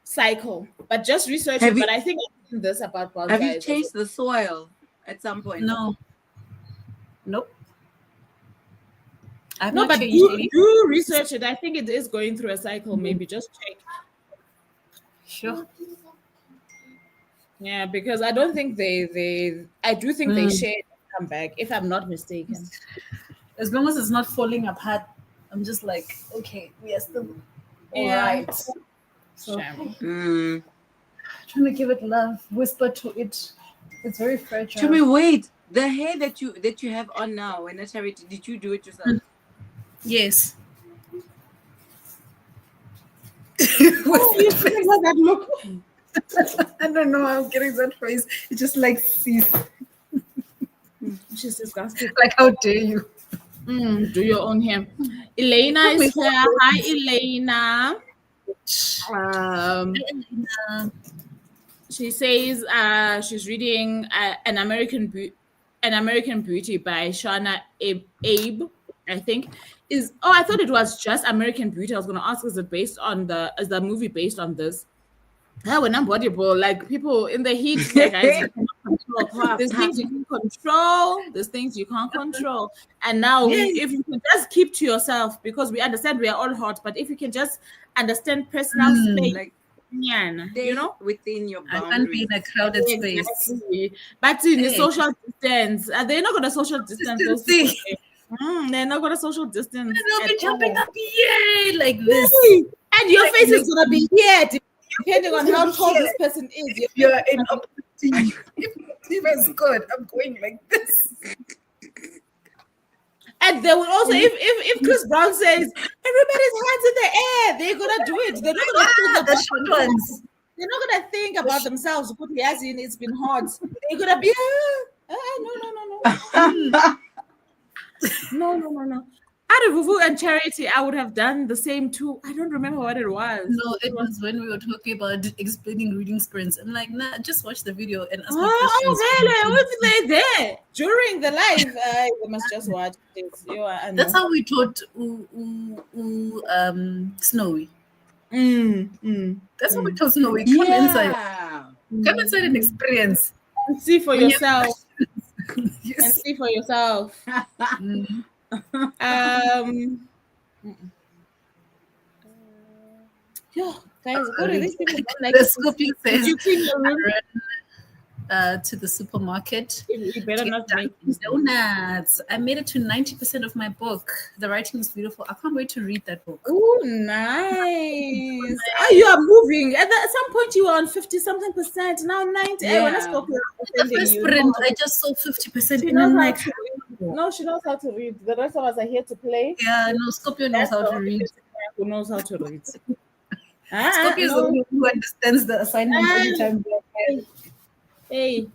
cycle. But just research Have it. you- But I think I've seen this about bonsai. Have you changed the soil at some point? No. Nope. I've No, not but changed any. do research it. I think it is going through a cycle. Maybe just check. Sure. Yeah, because I don't think I do think they share and come back, if I'm not mistaken. As long as it's not falling apart, I'm just like, okay, we are still all Yeah. right. So Shame. trying to give it love, whisper to it. It's very fragile. Tell me, wait. The hair that you have on now, when charity, did you do it yourself? Yes. Oh, you think how that look? I don't know how I'm getting that face. It's just like cease. She's disgusted. Like, how dare you? Do your own hair. Elena is here. Hi, Elena. She says she's reading an American Beauty by Shauna Abe, I think. I thought it was just American Beauty. I was gonna ask, is the movie based on this? When I'm bodybuilding, like people in the heat, like guys, you cannot control. There's things you can control, there's things you can't control. And now if you can just keep to yourself, because we understand we are all hot, but if you can just understand personal space, Like, you know, within your I can't be boundaries. in a crowded space. Exactly. But in the social distance, they're not gonna social distance those people. They're not gonna social distance. They'll be jumping up, yay, like this. And your face is gonna be here, depending on how tall this person is. If you're in opposite team, if the team is good, I'm going like this. And they will also, if Chris Brown says everybody's hands in the air, they're gonna do it. They're not gonna think about themselves. They're not gonna think about themselves. Put the as in, it's been hot. They're gonna be no. Out of Vuvu and Charity, I would have done the same too. I don't remember what it was. No, it was when we were talking about explaining reading sprints. I'm like, nah, just watch the video and ask me Oh, questions. really? What's they there during the live? You must just watch this. That's how we taught Snowy. That's how we taught Snowy. Come inside. Come inside and experience. And see for yourself. Yes. And see for yourself. Yeah, guys, what are these people like? The Scorpion says, you clean your room? To the supermarket. You better not make donuts. I made it to 90% of my book. The writing is beautiful. I can't wait to read that book. Oh, nice. You are moving. At some point, you were on 50-something%. Now 90. Yeah. When I spoke The first sprint, I just saw 50%. She And knows I'm how like, to read. No, she knows how to read. The rest of us are here to play. yeah, no, Scorpio knows how to read. Who knows how to read? Scorpio is the one who understands the assignment every time. Hey,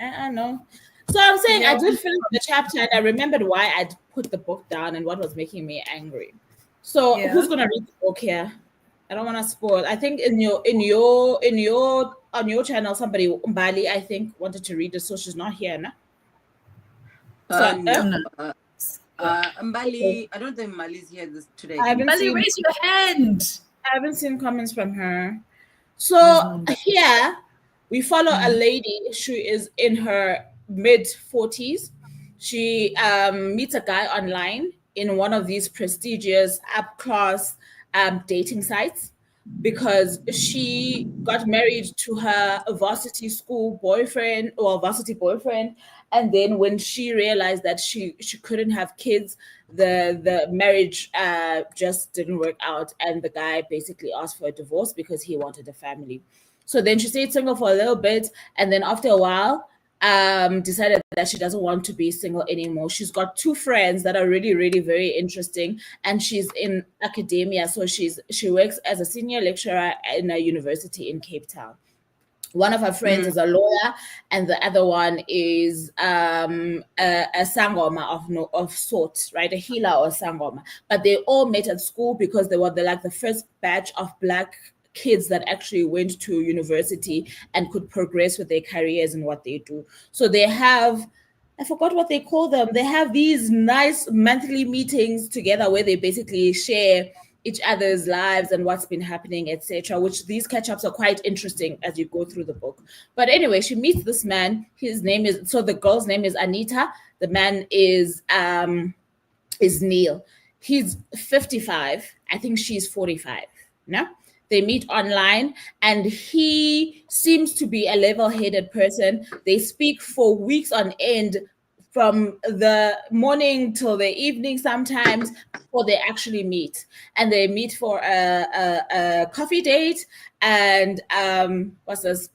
I know. So I'm saying I did finish the chapter and I remembered why I'd put the book down and what was making me angry. So who's gonna read the book here? I don't want to spoil. I think on your channel, somebody Mbali, I think, wanted to read it, so she's not here, no? So No. No. Mbali, I don't think Mbali's here today. I haven't Bali, seen raise your hand. comments from her. There's So no Mbali. here we follow a lady. She is in her mid-40s. She meets a guy online in one of these prestigious up-class dating sites because she got married to her varsity school boyfriend or varsity boyfriend, and then when she realized that she couldn't have kids, the marriage just didn't work out, and the guy basically asked for a divorce because he wanted a family. So then she stayed single for a little bit, and then after a while decided that she doesn't want to be single anymore. She's got two friends that are really, really very interesting, and she's in academia. So she works as a senior lecturer in a university in Cape Town. One of her friends is a lawyer, and the other one is a sangoma of sorts, right? A healer or a sangoma. But they all met at school because they were the first batch of Black kids that actually went to university and could progress with their careers and what they do. So they have, I forgot what they call them. They have these nice monthly meetings together where they basically share each other's lives and what's been happening, etc. Which these catch-ups are quite interesting as you go through the book. But anyway, she meets this man. His name is, so the girl's name is Anita. The man is Neil. He's 55. I think she's 45. No? They meet online, and he seems to be a level-headed person. They speak for weeks on end, from the morning till the evening sometimes, before they actually meet. And they meet for a coffee date, and what's this?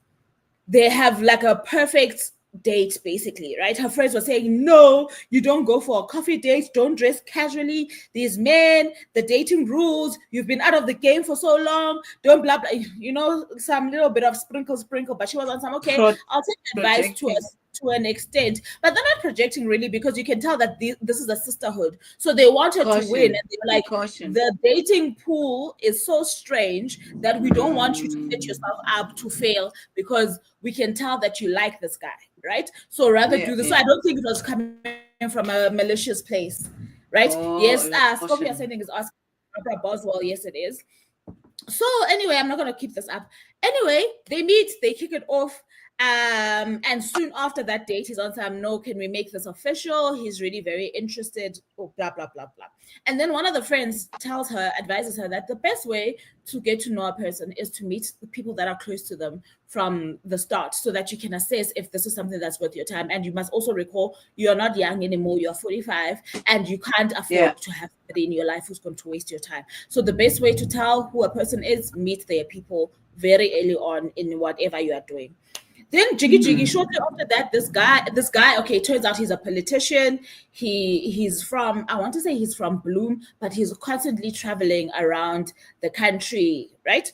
They have like a perfect date, basically, right? Her friends were saying, no, you don't go for a coffee date, don't dress casually, these men, the dating rules, you've been out of the game for so long, don't blah blah, some little bit of sprinkle. But she was on some, okay, I'll take advice to an extent, but they're not projecting really, because you can tell that this is a sisterhood. So they want her to win, and they're like, the dating pool is so strange that we don't want you to set yourself up to fail, because we can tell that you like this guy, right? So rather do this. So I don't think it was coming from a malicious place, right? Yes, Scorpio Sending is asking Barbara Boswell. Yes, it is. So anyway, I'm not going to keep this up. Anyway, they meet, they kick it off. And soon after that date, he's on some, no, can we make this official? He's really very interested, blah, blah, blah, blah. And then one of the friends advises her that the best way to get to know a person is to meet the people that are close to them from the start, so that you can assess if this is something that's worth your time. And you must also recall, you're not young anymore, you're 45, and you can't afford to have somebody in your life who's going to waste your time. So the best way to tell who a person is, meet their people very early on in whatever you are doing. Then Jiggy, shortly after that, this guy, okay, turns out he's a politician. He's from, I want to say he's from Bloom, but he's constantly traveling around the country, right?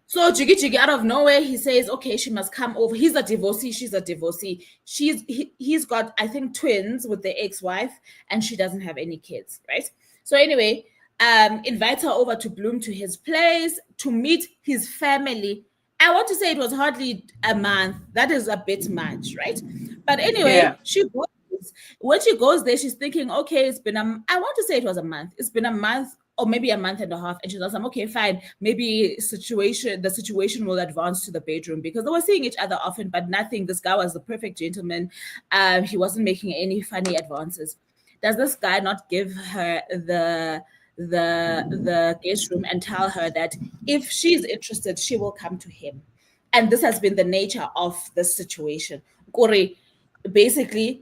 So Jiggy, out of nowhere, he says, okay, she must come over. He's a divorcee, she's a divorcee. He's got, I think, twins with the ex-wife, and she doesn't have any kids, right? So anyway, invites her over to Bloom, to his place, to meet his family. I want to say it was hardly a month. That is a bit much, right? But anyway, she goes. When she goes there, she's thinking, okay, it's been I want to say it was a month. It's been a month, or maybe a month and a half. And she's like, okay, fine. Maybe the situation will advance to the bedroom, because they were seeing each other often, but nothing. This guy was the perfect gentleman. He wasn't making any funny advances. Does this guy not give her the guest room and tell her that if she's interested, she will come to him? And this has been the nature of the situation. Kore, basically,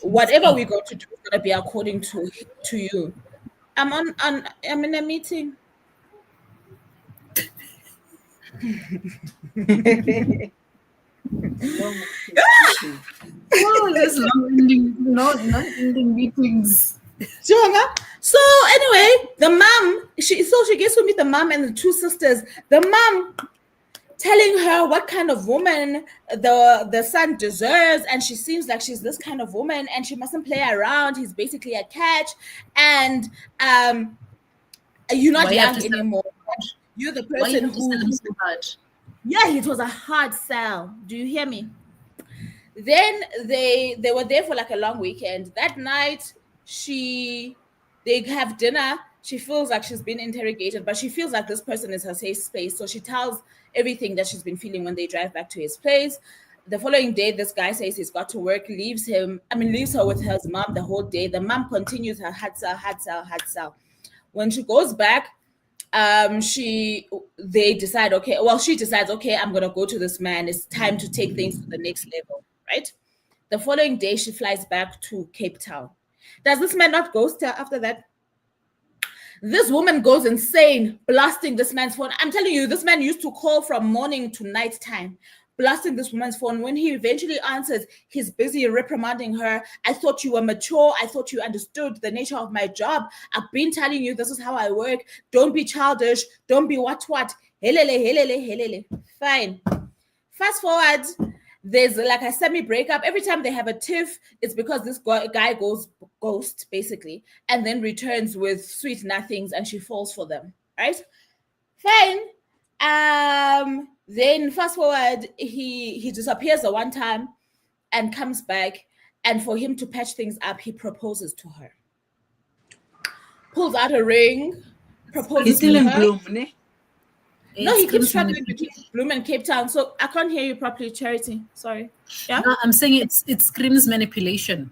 whatever we're going to do is going to be according to you. I'm in a meeting. There's non-ending meetings. So anyway, the mom, she gets to meet the mom and the two sisters. The mom telling her what kind of woman the son deserves, and she seems like she's this kind of woman, and she mustn't play around. He's basically a catch, and You're not Why you have young to sell anymore. him so hard? You're the Why you person have to sell him who, so hard? yeah, it was a hard sell. Do you hear me? Then they were there for like a long weekend. That night, they have dinner. She feels like she's been interrogated, but she feels like this person is her safe space. So she tells everything that she's been feeling when they drive back to his place. The following day, this guy says he's got to work, leaves her with his mom the whole day. The mom continues her hard sell. When she goes back, they decide, okay, well, she decides, okay, I'm gonna go to this man. It's time to take things to the next level, right? The following day, she flies back to Cape Town. Does this man not ghost her after that? This woman goes insane, blasting this man's phone. I'm telling you, this man used to call from morning to night time, blasting this woman's phone. When he eventually answers, he's busy reprimanding her. I thought you were mature. I thought you understood the nature of my job. I've been telling you this is how I work. Don't be childish. Don't be what. Helele. Fine. Fast forward, there's like a semi-breakup. Every time they have a tiff, it's because this guy goes ghost, basically, and then returns with sweet nothings, and she falls for them, right? Fine. Then fast forward, he disappears the one time and comes back, and for him to patch things up, he proposes to her. Pulls out a ring, proposes He's still to in her. Bloom, ne? No, he keeps traveling between Bloom and Cape Town. So I can't hear you properly, Charity. Sorry. Yeah? No, I'm saying it screams manipulation.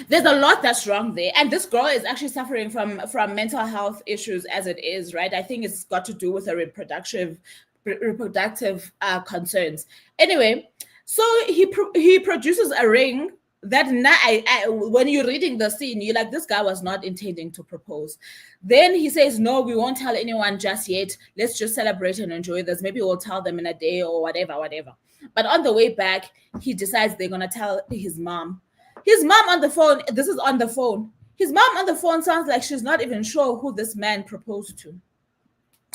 There's a lot that's wrong there. And this girl is actually suffering from mental health issues as it is, right? I think it's got to do with her reproductive concerns. Anyway, so he produces a ring that when you're reading the scene, you're like, this guy was not intending to propose. Then he says, no, we won't tell anyone just yet. Let's just celebrate and enjoy this. Maybe we'll tell them in a day or whatever. But on the way back, he decides they're going to tell his mom. His mom on the phone, this is on the phone. His mom on the phone sounds like she's not even sure who this man proposed to.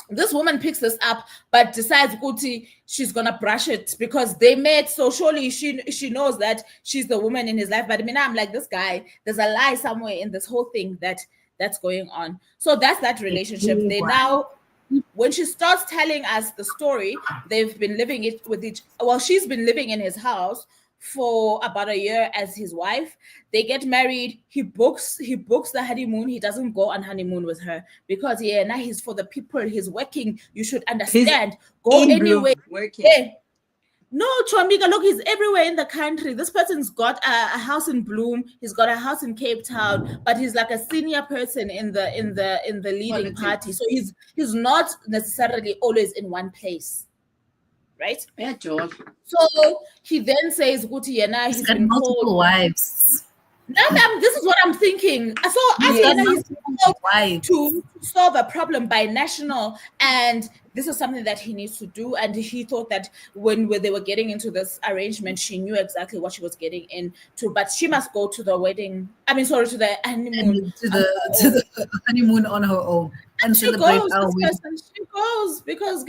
This woman picks this up, but decides Kuti she's gonna brush it because they met. So surely she knows that she's the woman in his life. But I mean, I'm like, this guy, there's a lie somewhere in this whole thing that's going on. So that's that relationship. They now, when she starts telling us the story, they've been living it with each. Well, she's been living in his house for about a year as his wife. They get married. He books the honeymoon. He doesn't go on honeymoon with her because now he's for the people. He's working. You should understand. Go anyway. Working. Yeah. No, Chomika, look, he's everywhere in the country. This person's got a house in Bloom. He's got a house in Cape Town, but he's like a senior person in the leading party. So he's not necessarily always in one place. Right? Yeah, George. So he then says, Gutiana, he's got been multiple called wives. This is what I'm thinking. So he's called to solve a problem by national, and this is something that he needs to do. And he thought that when they were getting into this arrangement, she knew exactly what she was getting into, but she must go to the wedding. To the honeymoon. To the honeymoon on her own. And she goes because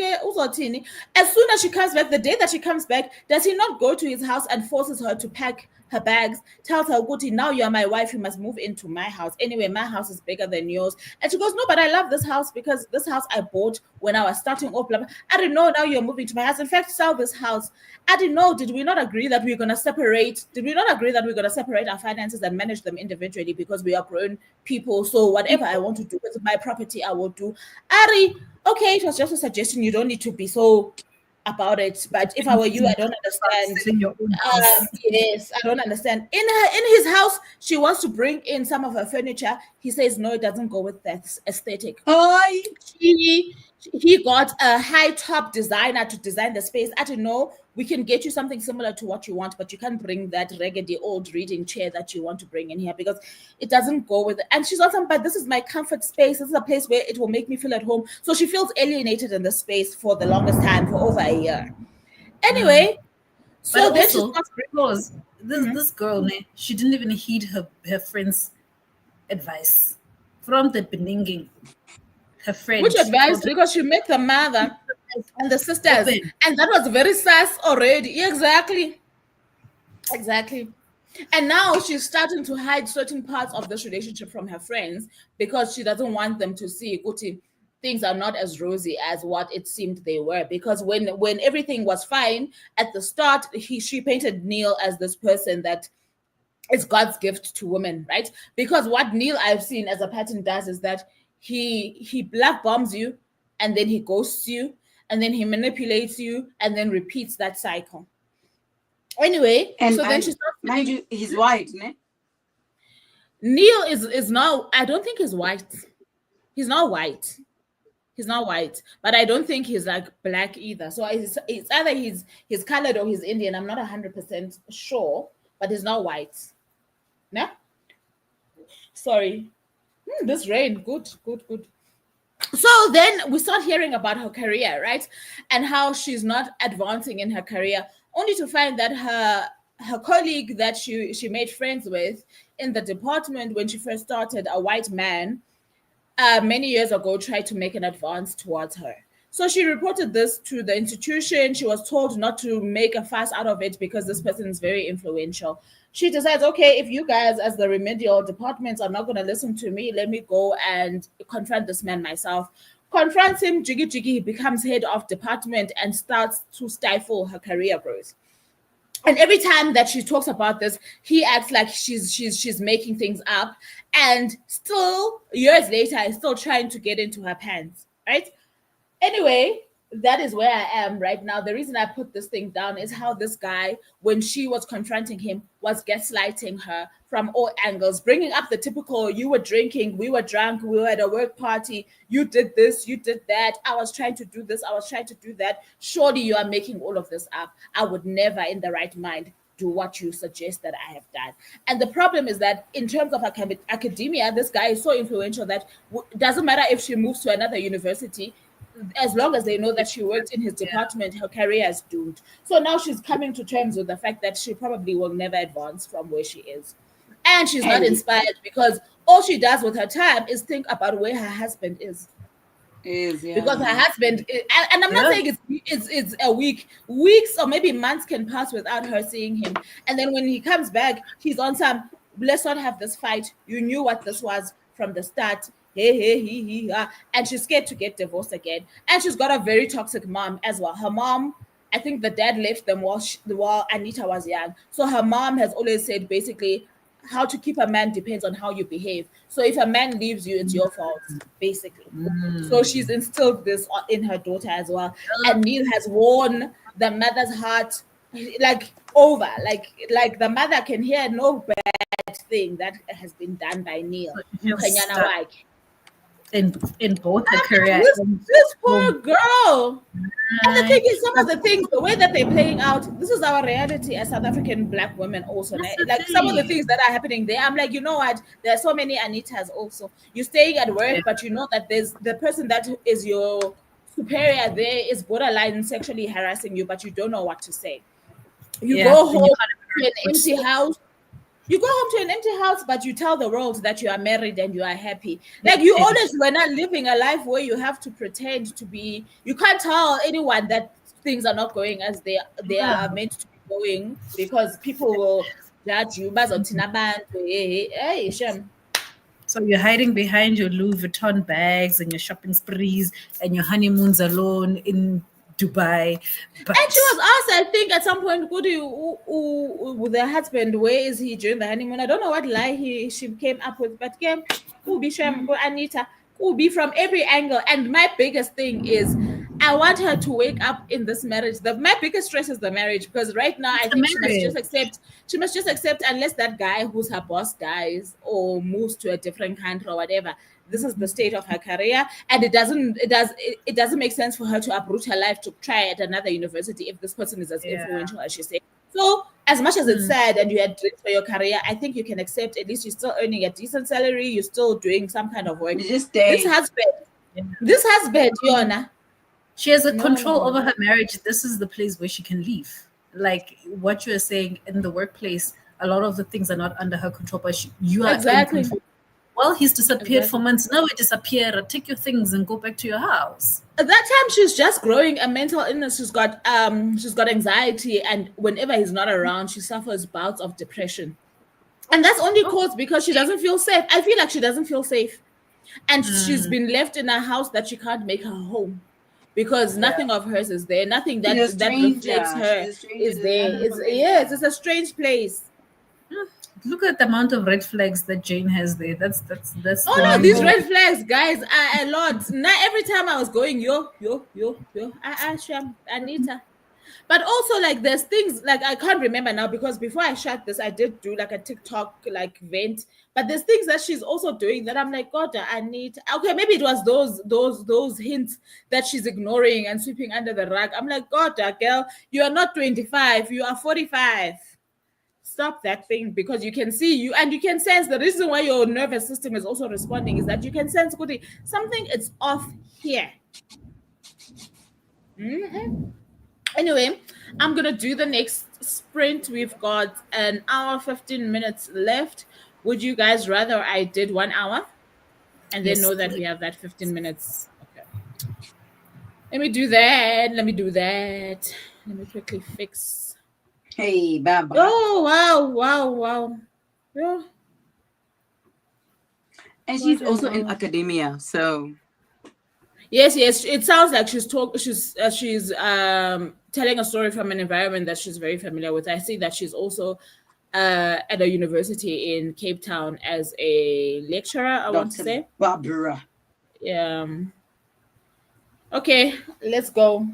as soon as she comes back, the day that she comes back, does he not go to his house and forces her to pack her bags, tells her, Guti, now you're my wife, you must move into my house. Anyway, my house is bigger than yours. And she goes, no, but I love this house because this house I bought when I was starting off. I didn't know now you're moving to my house. In fact, sell this house. I didn't know. Did we not agree that we're going to separate? Did we not agree that we're going to separate our finances and manage them individually because we are grown people? So whatever I want to do with my property, I will do. Ari, okay, it was just a suggestion. You don't need to be so about it. But if I were you, I don't understand. Yes, I don't understand. In his house, she wants to bring in some of her furniture. He says no, it doesn't go with that aesthetic. Hi. He got a high top designer to design the space. I don't know. We can get you something similar to what you want, but you can't bring that raggedy old reading chair that you want to bring in here because it doesn't go with it. And she's also, but this is my comfort space. This is a place where it will make me feel at home. So she feels alienated in the space for the longest time, for over a year. Anyway, so then she starts because this girl, she didn't even heed her friend's advice from the beginning. Her friend. Which advice? Because she met the mother and the sisters, and that was very sus already. Exactly. And now she's starting to hide certain parts of this relationship from her friends because she doesn't want them to see, Guti, things are not as rosy as what it seemed they were. Because when everything was fine at the start, she painted Neil as this person that is God's gift to women, right? Because what Neil I've seen as a pattern does is that he love bombs you, and then he ghosts you, and then he manipulates you, and then repeats that cycle. Anyway, and so then she starts. Mind you, he's white, ne? Neil is now, I don't think he's white. He's not white. He's not white, but I don't think he's like black either. So it's either he's colored or he's Indian. I'm not 100% sure, but he's not white. No? Sorry. This rain. Good. So then we start hearing about her career, right? And how she's not advancing in her career, only to find that her colleague that she made friends with in the department when she first started, a white man, many years ago, tried to make an advance towards her. So she reported this to the institution. She was told not to make a fuss out of it because this person is very influential. She decides, okay, if you guys as the remedial departments are not going to listen to me, let me go and confront this man myself. Confronts him, jiggy, he becomes head of department and starts to stifle her career growth. And every time that she talks about this, he acts like she's making things up, and still years later is still trying to get into her pants, right? Anyway, that is where I am right now. The reason I put this thing down is how this guy, when she was confronting him, was gaslighting her from all angles, bringing up the typical, you were drinking, we were drunk, we were at a work party, you did this, you did that, I was trying to do this, I was trying to do that. Surely you are making all of this up. I would never in the right mind do what you suggest that I have done. And the problem is that in terms of academia, this guy is so influential that it doesn't matter if she moves to another university, as long as they know that she worked in his department, her career is doomed. So now she's coming to terms with the fact that she probably will never advance from where she is. And she's not inspired because all she does with her time is think about where her husband is. Because her husband, and I'm not saying it's a weeks or maybe months can pass without her seeing him. And then when he comes back, he's on some, let's not have this fight. You knew what this was from the start. And she's scared to get divorced again. And she's got a very toxic mom as well. Her mom, I think the dad left them while Anita was young. So her mom has always said basically how to keep a man depends on how you behave. So if a man leaves you, it's your fault, basically. So she's instilled this in her daughter as well. And Neil has worn the mother's heart like over. Like the mother can hear no bad thing that has been done by Neil. In both her career. This poor girl. And the thing is, some of the things, the way that they're playing out, this is our reality as South African Black women also. Like some of the things that are happening there, I'm like, you know what? There are so many Anitas also. You're staying at work, but you know that there's the person that is your superior there is borderline sexually harassing you, but you don't know what to say. You go home to an empty house. You go home to an empty house, but you tell the world that you are married and you are happy. Like you always were not living a life where you have to pretend to be. You can't tell anyone that things are not going as they are meant to be going because people will judge you. So you're hiding behind your Louis Vuitton bags and your shopping sprees and your honeymoons alone in Dubai. And she was asked, I think, at some point, with her husband, where is he during the honeymoon? I don't know what lie she came up with, but could be Anita, could be from every angle. And my biggest thing is, I want her to wake up in this marriage. My biggest stress is the marriage, because right now I think she must just accept unless that guy who's her boss dies or moves to a different country or whatever. This is the state of her career, and it doesn't make sense for her to uproot her life to try at another university if this person is as influential as she said. So as much as it's sad and you had dreams for your career, I think you can accept at least you're still earning a decent salary, you're still doing some kind of work. This husband, Yona, she has a control over her marriage. This is the place where she can leave. Like what you're saying in the workplace, a lot of the things are not under her control, but you are exactly. in control. Well, he's disappeared for months. Now he disappeared. Take your things and go back to your house. At that time, she's just growing a mental illness. She's got anxiety, and whenever he's not around, she suffers bouts of depression. And that's only caused because she doesn't feel safe. I feel like she doesn't feel safe. and she's been left in a house that she can't make her home because nothing of hers is there. Nothing She's a that reflects stranger. She's her a stranger. is There's there. nothing It's familiar. it's a strange place. Look at the amount of red flags that Jane has there. That's Oh the no, new these Jane. red flags, guys, are a lot. Now every time I was going, Sham, Anita. But also, like, there's things like I can't remember now because before I shut this, I did do like a TikTok like vent. But there's things that she's also doing that I'm like, God, Anita. Okay, maybe it was those hints that she's ignoring and sweeping under the rug. I'm like, God, girl, you are not 25, you are 45. Stop that thing, because you can see you and you can sense the reason why your nervous system is also responding is that you can sense something is off here. Anyway, I'm gonna do the next sprint. We've got an hour 15 minutes left. Would you guys rather I did 1 hour and then Yes. know that we have that 15 minutes? Okay, let me do that. Let me quickly fix. Hey, Baba. Oh wow. Yeah. And What she's a also in wow. academia, so Yes. It sounds like she's telling a story from an environment that she's very familiar with. I see that she's also at a university in Cape Town as a lecturer, I want to Dr. say. Barbara. Um, okay, let's go.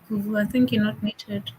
Vuvu, I think you're not muted.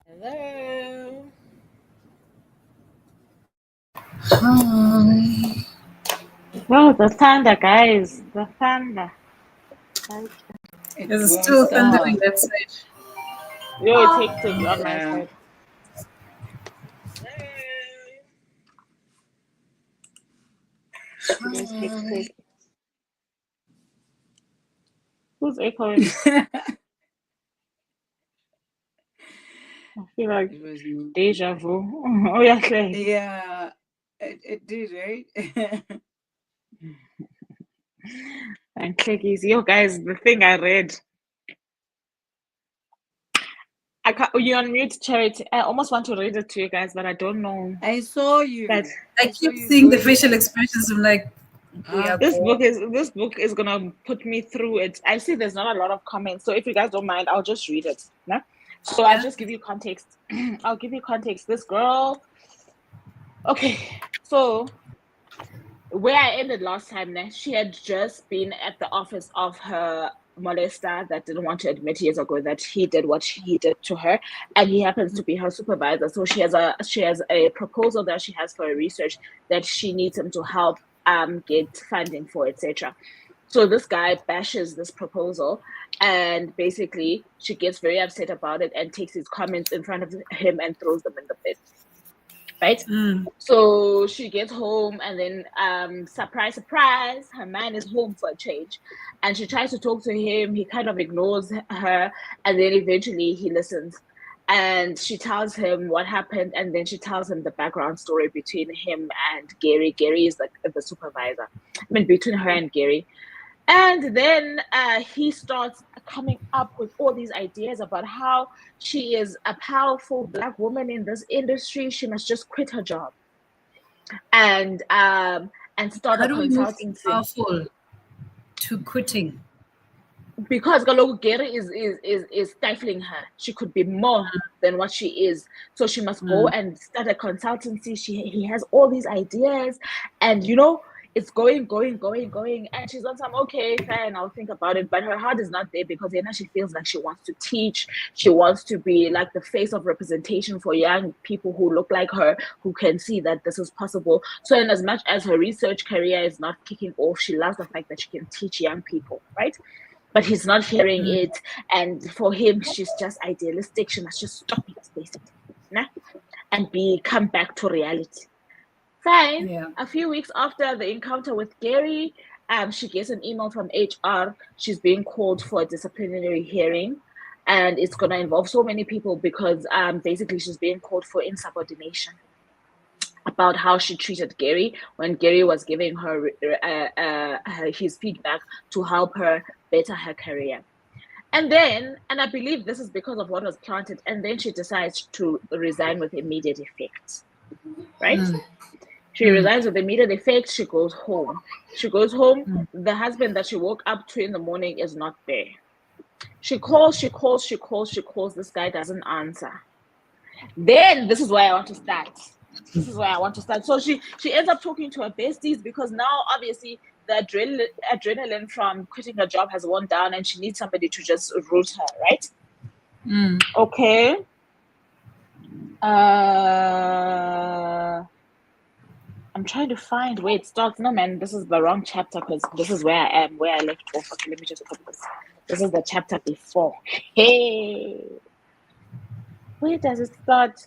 Hello. Hi. Oh, the thunder, guys. The thunder. It It's won't still stop. thundering that side. Yo, it's hectic on my Yeah. side. You guys hectic. Who's echoing? I feel like It was me. deja vu. Oh, yeah, Clay. Yeah, it did, right? And clickies. Yo, guys, the thing I read. I can't, you're on mute, Charity. I almost want to read it to you guys, but I don't know. I saw you. But I saw keep you seeing the going facial on. expressions. I'm like, we are this bored. book is gonna put me through it. I see there's not a lot of comments, so if you guys don't mind, I'll just read it. No? So I'll just give you context. I'll give you context. This girl. Okay, so where I ended last time, she had just been at the office of her molester that didn't want to admit years ago that he did what he did to her, and he happens to be her supervisor. So she has a proposal that she has for a research that she needs him to help get funding for, etc. So this guy bashes this proposal, and basically she gets very upset about it and takes his comments in front of him and throws them in the bin. Right? So she gets home, and then surprise, surprise, her man is home for a change, and she tries to talk to him. He kind of ignores her, and then eventually he listens, and she tells him what happened, and then she tells him the background story between him and Gary. Gary is the supervisor. I mean, between her and Gary. And then he starts coming up with all these ideas about how she is a powerful Black woman in this industry. She must just quit her job and start How a do we move from consultancy. powerful to quitting? Because Galogo Gary is stifling her. She could be more than what she is. So she must go and start a consultancy. He has all these ideas, and it's going. And she's on some, okay, fine, I'll think about it. But her heart is not there, because now she feels like she wants to teach. She wants to be like the face of representation for young people who look like her, who can see that this is possible. So in as much as her research career is not kicking off, she loves the fact that she can teach young people, right? But he's not hearing it, and for him, she's just idealistic. She must just stop it, basically, and come back to reality. Fine. Yeah. A few weeks after the encounter with Gary, she gets an email from HR. She's being called for a disciplinary hearing, and it's going to involve so many people, because basically she's being called for insubordination about how she treated Gary when Gary was giving her his feedback to help her better her career. And I believe this is because of what was planted, and then she decides to resign with immediate effect, right? She resigns with immediate effect. She goes home. The husband that she woke up to in the morning is not there. She calls. This guy doesn't answer. Then this is where I want to start. So she ends up talking to her besties, because now obviously the adrenaline from quitting her job has worn down, and she needs somebody to just root her, right? Okay. I'm trying to find where it starts. No, man, this is the wrong chapter, because this is where I am, where I left off. Okay, let me just put this. This is the chapter before. Hey, where does it start?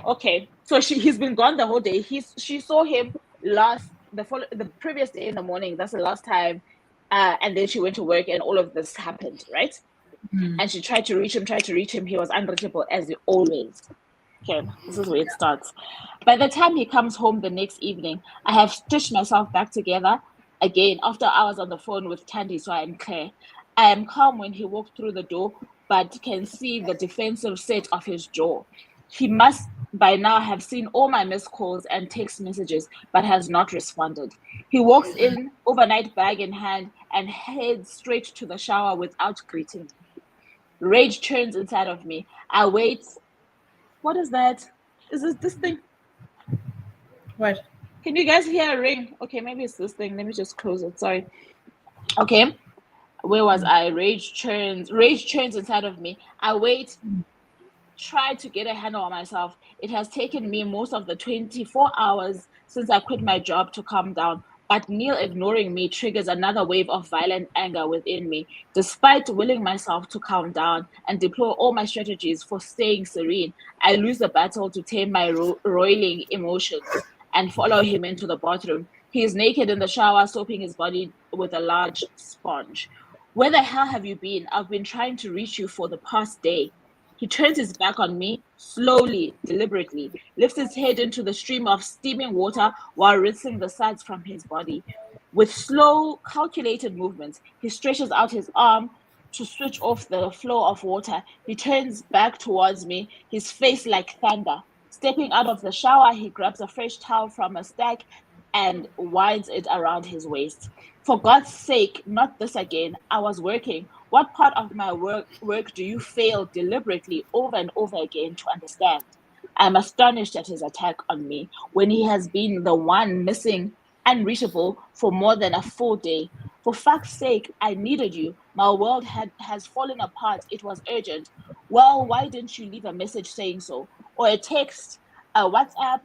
Okay, so he's been gone the whole day. She saw him the previous day in the morning. That's the last time, and then she went to work, and all of this happened, right? And she tried to reach him. He was unreachable, as always. Okay, this is where it starts. By the time he comes home the next evening, I have stitched myself back together again after hours on the phone with Tandy, so I'm clear. I am calm when he walked through the door, but can see the defensive set of his jaw. He must by now have seen all my missed calls and text messages, but has not responded. He walks in, overnight bag in hand, and heads straight to the shower without greeting me. Rage churns inside of me. I wait. What is that? Is this thing? What? Can you guys hear a ring? Okay, maybe it's this thing. Let me just close it. Sorry. Okay. Where was I? Rage churns inside of me. I wait. tried to get a handle on myself. It has taken me most of the 24 hours since I quit my job to calm down. But Neil ignoring me triggers another wave of violent anger within me. Despite willing myself to calm down and deploy all my strategies for staying serene, I lose the battle to tame my roiling emotions and follow him into the bathroom. He is naked in the shower, soaping his body with a large sponge. Where the hell have you been? I've been trying to reach you for the past day. He turns his back on me, slowly, deliberately, lifts his head into the stream of steaming water while rinsing the suds from his body. With slow, calculated movements, he stretches out his arm to switch off the flow of water. He turns back towards me, his face like thunder. Stepping out of the shower, he grabs a fresh towel from a stack and winds it around his waist. For God's sake, not this again. I was working. What part of my work do you fail deliberately over and over again to understand? I'm astonished at his attack on me when he has been the one missing, unreachable for more than a full day. For fuck's sake, I needed you. My world has fallen apart. It was urgent. Well, why didn't you leave a message saying so? Or a text, a WhatsApp?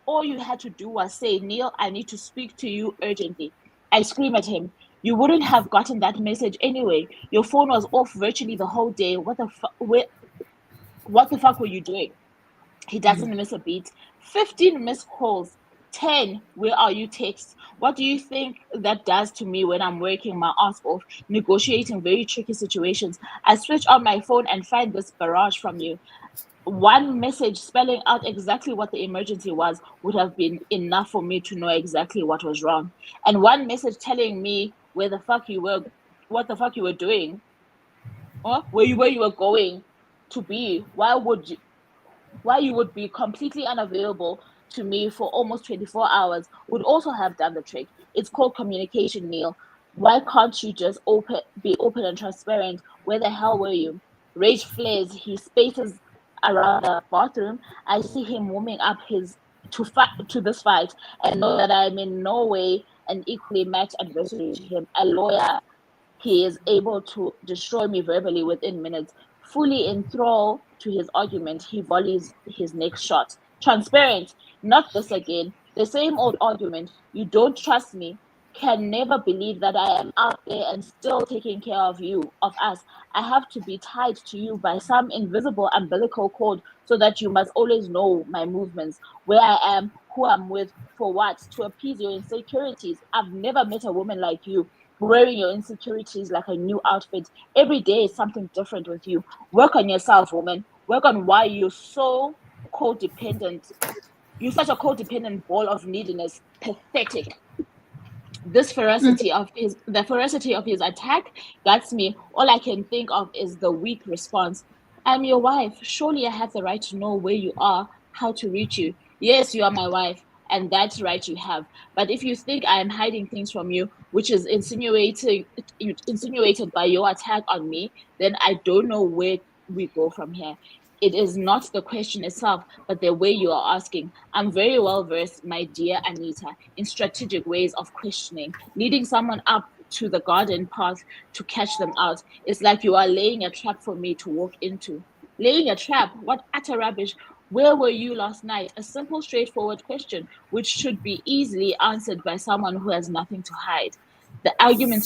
All you had to do was say, Neil, I need to speak to you urgently. I scream at him. You wouldn't have gotten that message anyway. Your phone was off virtually the whole day. What the fuck were you doing? He doesn't miss a beat. 15 missed calls. 10, where are you texts? What do you think that does to me when I'm working my ass off, negotiating very tricky situations? I switch on my phone and find this barrage from you. One message spelling out exactly what the emergency was would have been enough for me to know exactly what was wrong. And one message telling me where the fuck you were, what the fuck you were doing, or where you were going to be. Why you would be completely unavailable to me for almost 24 hours would also have done the trick. It's called communication, Neil. Why can't you just be open and transparent? Where the hell were you? Rage flares. He spaces around the bathroom. I see him warming up to this fight and know that I'm in no way an equally matched adversary to him. A lawyer, he is able to destroy me verbally within minutes. Fully enthralled to his argument, he volleys his next shot. Transparent, not this again. The same old argument. You don't trust me. Can never believe that I am out there and still taking care of you, of us. I have to be tied to you by some invisible umbilical cord so that you must always know my movements, where I am, who I'm with, for what, to appease your insecurities. I've never met a woman like you, wearing your insecurities like a new outfit. Every day is something different with you. Work on yourself, woman. Work on why you're so codependent. You're such a codependent ball of neediness. Pathetic. The ferocity of his attack gets me. All I can think of is the weak response. I'm your wife. Surely I have the right to know where you are, how to reach you. Yes, you are my wife, and that's right you have. But if you think I am hiding things from you, which is insinuated by your attack on me, then I don't know where we go from here. It is not the question itself, but the way you are asking. I'm very well versed, my dear Anita, in strategic ways of questioning. Leading someone up to the garden path to catch them out is like you are laying a trap for me to walk into. Laying a trap? What utter rubbish. Where were you last night? A simple, straightforward question, which should be easily answered by someone who has nothing to hide. The argument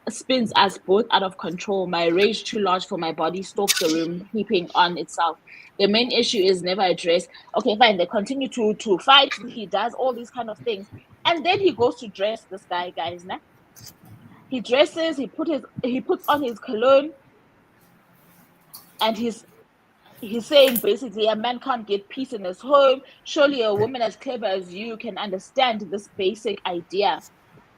spins us both out of control. My rage, too large for my body, stalks the room, heaping on itself. The main issue is never addressed. Okay, fine. They continue to fight. He does all these kind of things, and then he goes to dress this guys. Nah? He dresses. He puts on his cologne, and he's saying basically a man can't get peace in his home. Surely a woman as clever as you can understand this basic idea.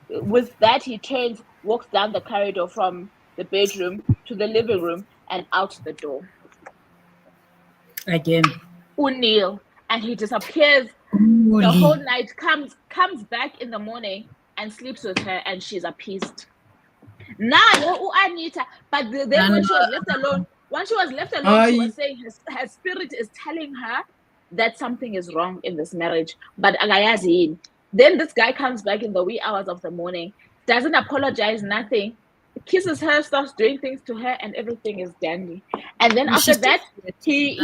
With that, he turns, walks down the corridor from the bedroom to the living room and out the door. Again. O'Neill, and he disappears. The whole night, comes back in the morning and sleeps with her, and she's appeased. Anita, but then when she was left alone, she was saying her spirit is telling her that something is wrong in this marriage. But then this guy comes back in the wee hours of the morning, doesn't apologize, nothing, kisses her, starts doing things to her, and everything is dandy. And then after that, he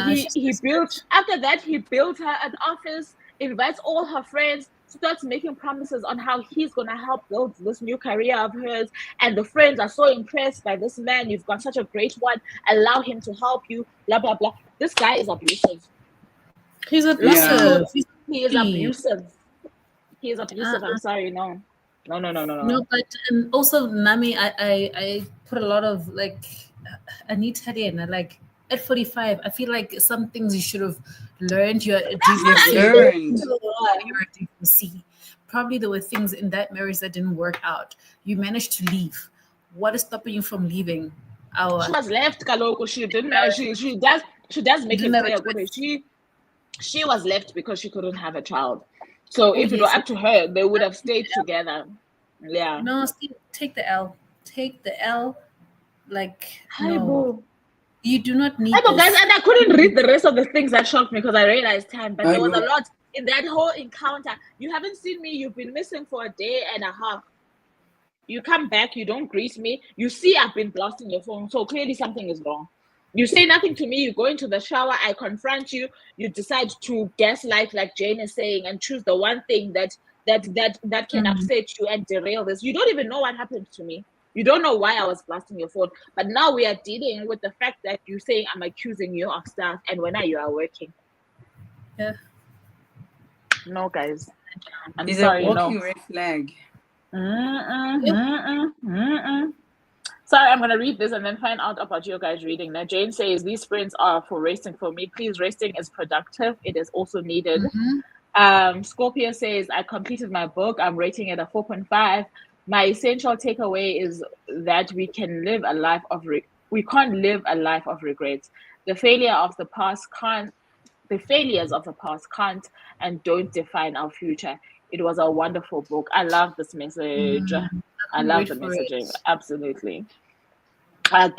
built. After that, he built her an office, invites all her friends, starts making promises on how he's gonna help build this new career of hers. And the friends are so impressed by this man. You've got such a great one. Allow him to help you. Blah blah blah. This guy is abusive. He's abusive. He is abusive. He is abusive. I'm sorry, no. No, but also Nami, I put a lot of like Anita in like at 45. I feel like some things you should have learned. You're a DVC. Probably there were things in that marriage that didn't work out. You managed to leave. What is stopping you from leaving? She was left, Kaloko. She didn't. She does make it clear. She was left because she couldn't have a child. So if it were up to her, they would have stayed together. Yeah. No, Steve, take the L. Take the L. Like, no. You do not need this. Guys, and I couldn't read the rest of the things that shocked me because I realized time. But there was a lot in that whole encounter. You haven't seen me. You've been missing for a day and a half. You come back. You don't greet me. You see I've been blasting your phone. So clearly something is wrong. You say nothing to me. You go into the shower. I confront you. You decide to gaslight, like Jane is saying, and choose the one thing that can upset you and derail this. You don't even know what happened to me. You don't know why I was blasting your phone. But now we are dealing with the fact that you saying I'm accusing you of stuff, and when you are working. Yeah. No, guys. I'm sorry. It's a walking red flag. Sorry, I'm going to read this and then find out about you guys reading. Now, Jane says, these sprints are for resting for me. Please, resting is productive. It is also needed. Scorpio says, I completed my book. I'm rating it a 4.5. My essential takeaway is that we can't live a life of regrets. The failures of the past can't and don't define our future. It was a wonderful book. I love this message. I love the messaging. Absolutely. Like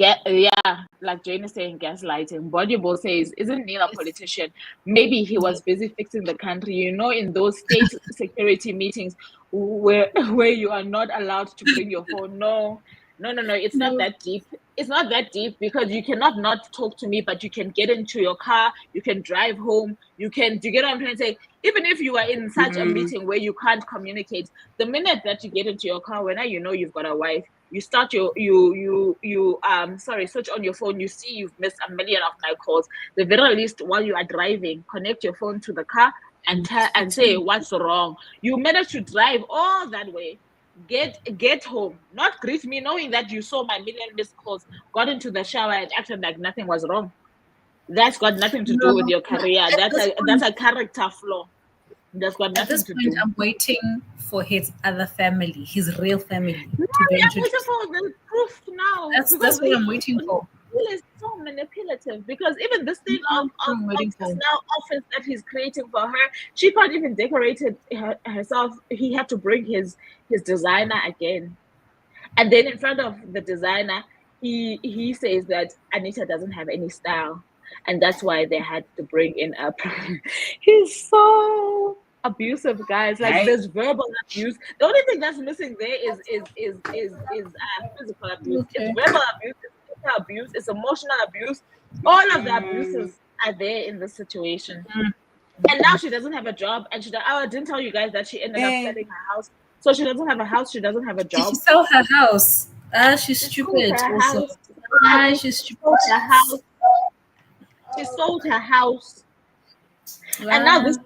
Jane is saying, gaslighting. Bodybull says, isn't Neil a politician? Maybe he was busy fixing the country. You know, in those state security meetings where you are not allowed to bring your phone. No. It's not that deep. It's not that deep because you cannot not talk to me, but you can get into your car. You can drive home. Do you get what I'm trying to say? Even if you are in such a meeting where you can't communicate, the minute that you get into your car, when you know you've got a wife, you start switch on your phone. You see you've missed a million of my calls. The very least, while you are driving, connect your phone to the car and say what's wrong. You managed to drive all that way. Get home, not greet me knowing that you saw my million missed calls, got into the shower and acted like nothing was wrong. That's got nothing to do with your career. That's a character flaw. That's got nothing to do. I'm waiting for his other family, his real family. I'm waiting for the proof now. That's what I'm waiting for. He is so manipulative because even this thing of this now office that he's creating for her, she can't even decorate it herself. He had to bring his designer again, and then in front of the designer, he says that Anita doesn't have any style, and that's why they had to bring in a. He's so abusive, guys. Like there's verbal abuse. The only thing that's missing there is physical abuse. Okay. It's verbal abuse. Abuse, it's emotional abuse. All of the abuses are there in this situation. And now she doesn't have a job, and I didn't tell you guys that she ended up selling her house. So she doesn't have a house, she doesn't have a job. Did she sell her house? She's stupid. She's stupid. She sold her house. And now this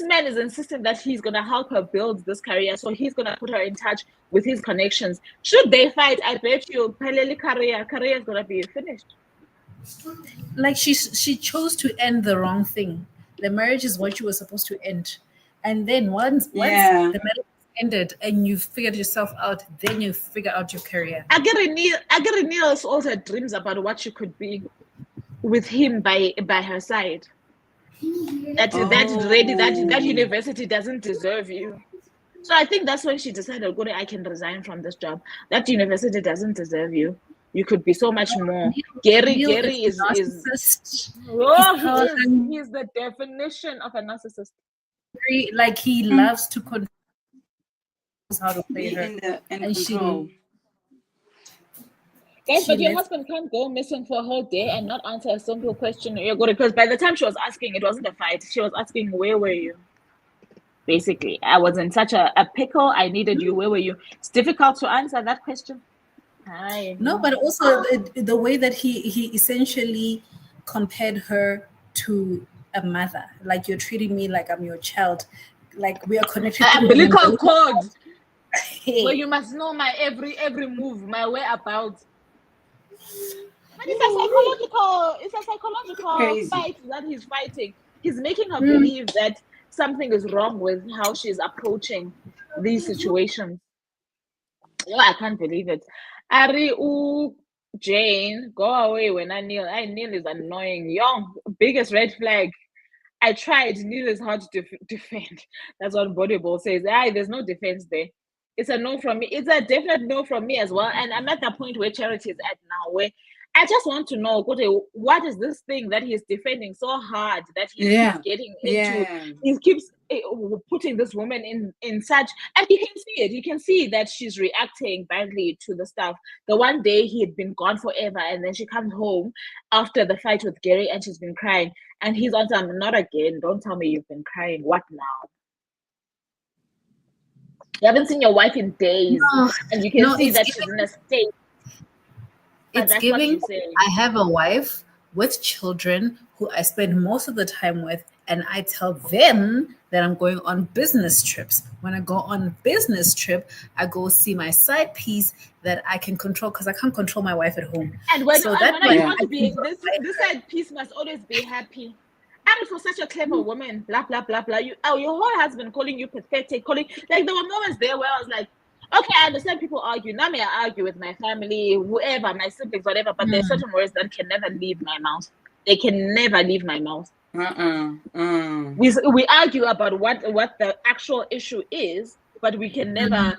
man is insisting that he's gonna help her build this career, so he's gonna put her in touch with his connections. Should they fight, I bet you Peleli career is gonna be finished. Like she chose to end the wrong thing. The marriage is what you were supposed to end, and then once the marriage ended and you figured yourself out, then you figure out your career. Neil also dreams about what she could be with him by her side. That university doesn't deserve you. So I think that's when she decided, I can resign from this job. That university doesn't deserve you. You could be so much more. Gary is he's the definition of a narcissist. Like he loves to control how to play her, and control. Guys, but your husband can't go missing for a whole day and not answer a simple question. You're good, because by the time she was asking, it wasn't a fight. She was asking, where were you? Basically, I was in such a pickle. I needed you. Where were you? It's difficult to answer that question. No, but also the way that he essentially compared her to a mother. Like, you're treating me like I'm your child. Like, we are connected. Umbilical cord. Where you must know my every move, my whereabouts. But it's a psychological fight that he's fighting. He's making her believe that something is wrong with how she's approaching these situations. Oh, I can't believe it. Ari, Jane, go away when I kneel. Neil is annoying. Young, biggest red flag. I tried. Neil is hard to defend. That's what Bodyball says. There's no defense there. It's a no from me. It's a definite no from me as well. And I'm at the point where Charity is at now, where I just want to know, what is this thing that he's defending so hard that he keeps getting into? He keeps putting this woman in such, and you can see it. You can see that she's reacting badly to the stuff. The one day he had been gone forever, and then she comes home after the fight with Gary, and she's been crying. And he's on time, not again. Don't tell me you've been crying. What now? You haven't seen your wife in days, and you can see that she's in a state. It's giving, I have a wife with children who I spend most of the time with, and I tell them that I'm going on business trips. When I go on business trip, I go see my side piece that I can control, because I can't control my wife at home. And when I want to be, this side piece must always be happy. And for such a clever woman, blah, blah, blah, blah. Your whole husband calling you pathetic, there were moments there where I was like, okay, I understand people argue. Now may I argue with my family, whoever, my siblings, whatever, but there's certain words that can never leave my mouth. They can never leave my mouth. We argue about what the actual issue is, but we can never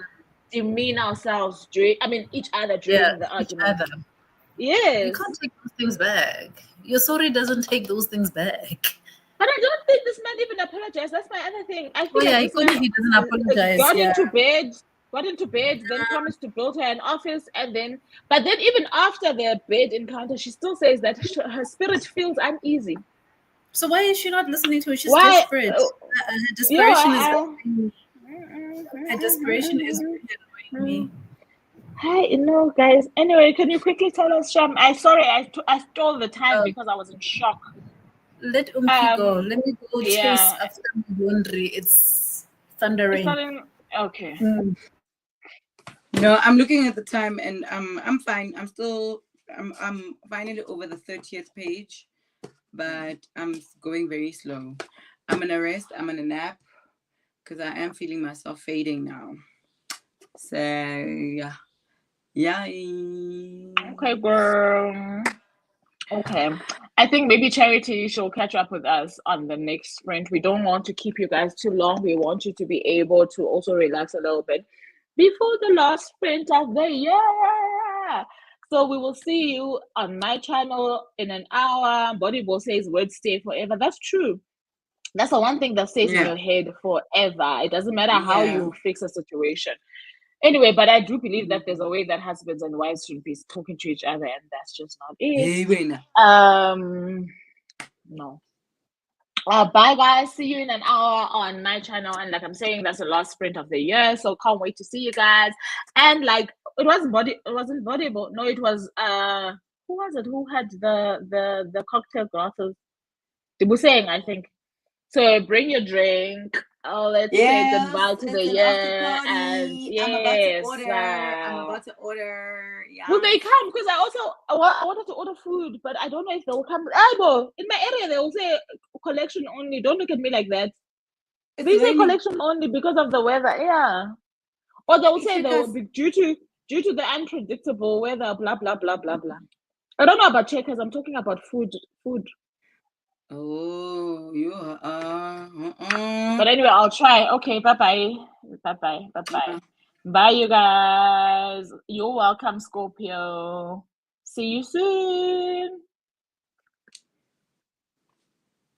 demean ourselves each other during the argument. Yes. You can't take those things back. Your sorry doesn't take those things back. But I don't think this man even apologized. That's my other thing. I feel he doesn't apologize. Got into bed, then promised to build her an office, but then even after their bed encounter, she still says that her spirit feels uneasy. So why is she not listening to it? She's desperate. Her desperation is really annoying me. Hi, no, guys. Anyway, can you quickly tell us, Sham? I stole the time because I was in shock. Let Umki go. Let me go chase after my laundry. It's thundering. Okay. No, I'm looking at the time and I'm fine. I'm finally over the 30th page, but I'm going very slow. I'm gonna rest. I'm gonna nap because I am feeling myself fading now. So yeah. Okay, girl. Okay. I think maybe Charity she'll catch up with us on the next sprint. We don't want to keep you guys too long. We want you to be able to also relax a little bit before the last sprint of the year. So we will see you on my channel in an hour. Bodyball says words stay forever. That's true. That's the one thing that stays in your head forever. It doesn't matter how you fix a situation. Anyway, but I do believe that there's a way that husbands and wives should be talking to each other, and that's just not it. No. Bye, guys. See you in an hour on my channel. And like I'm saying, that's the last sprint of the year, so can't wait to see you guys. And like, it wasn't Bodyball. No, it was who was it? Who had the cocktail glasses? Dibuseng, I think. So bring your drink. Let's say goodbye to the year. And I'm about to order. Will they come? Because I wanted to order food, but I don't know if they will come. In my area, they will say collection only. Don't look at me like that. They say collection only because of the weather. Yeah. Or they will say they will be due to the unpredictable weather. Blah blah blah blah blah. I don't know about checkers. I'm talking about food. Oh, you are. But anyway, I'll try. Okay, bye-bye. Bye, you guys. You're welcome, Scorpio. See you soon.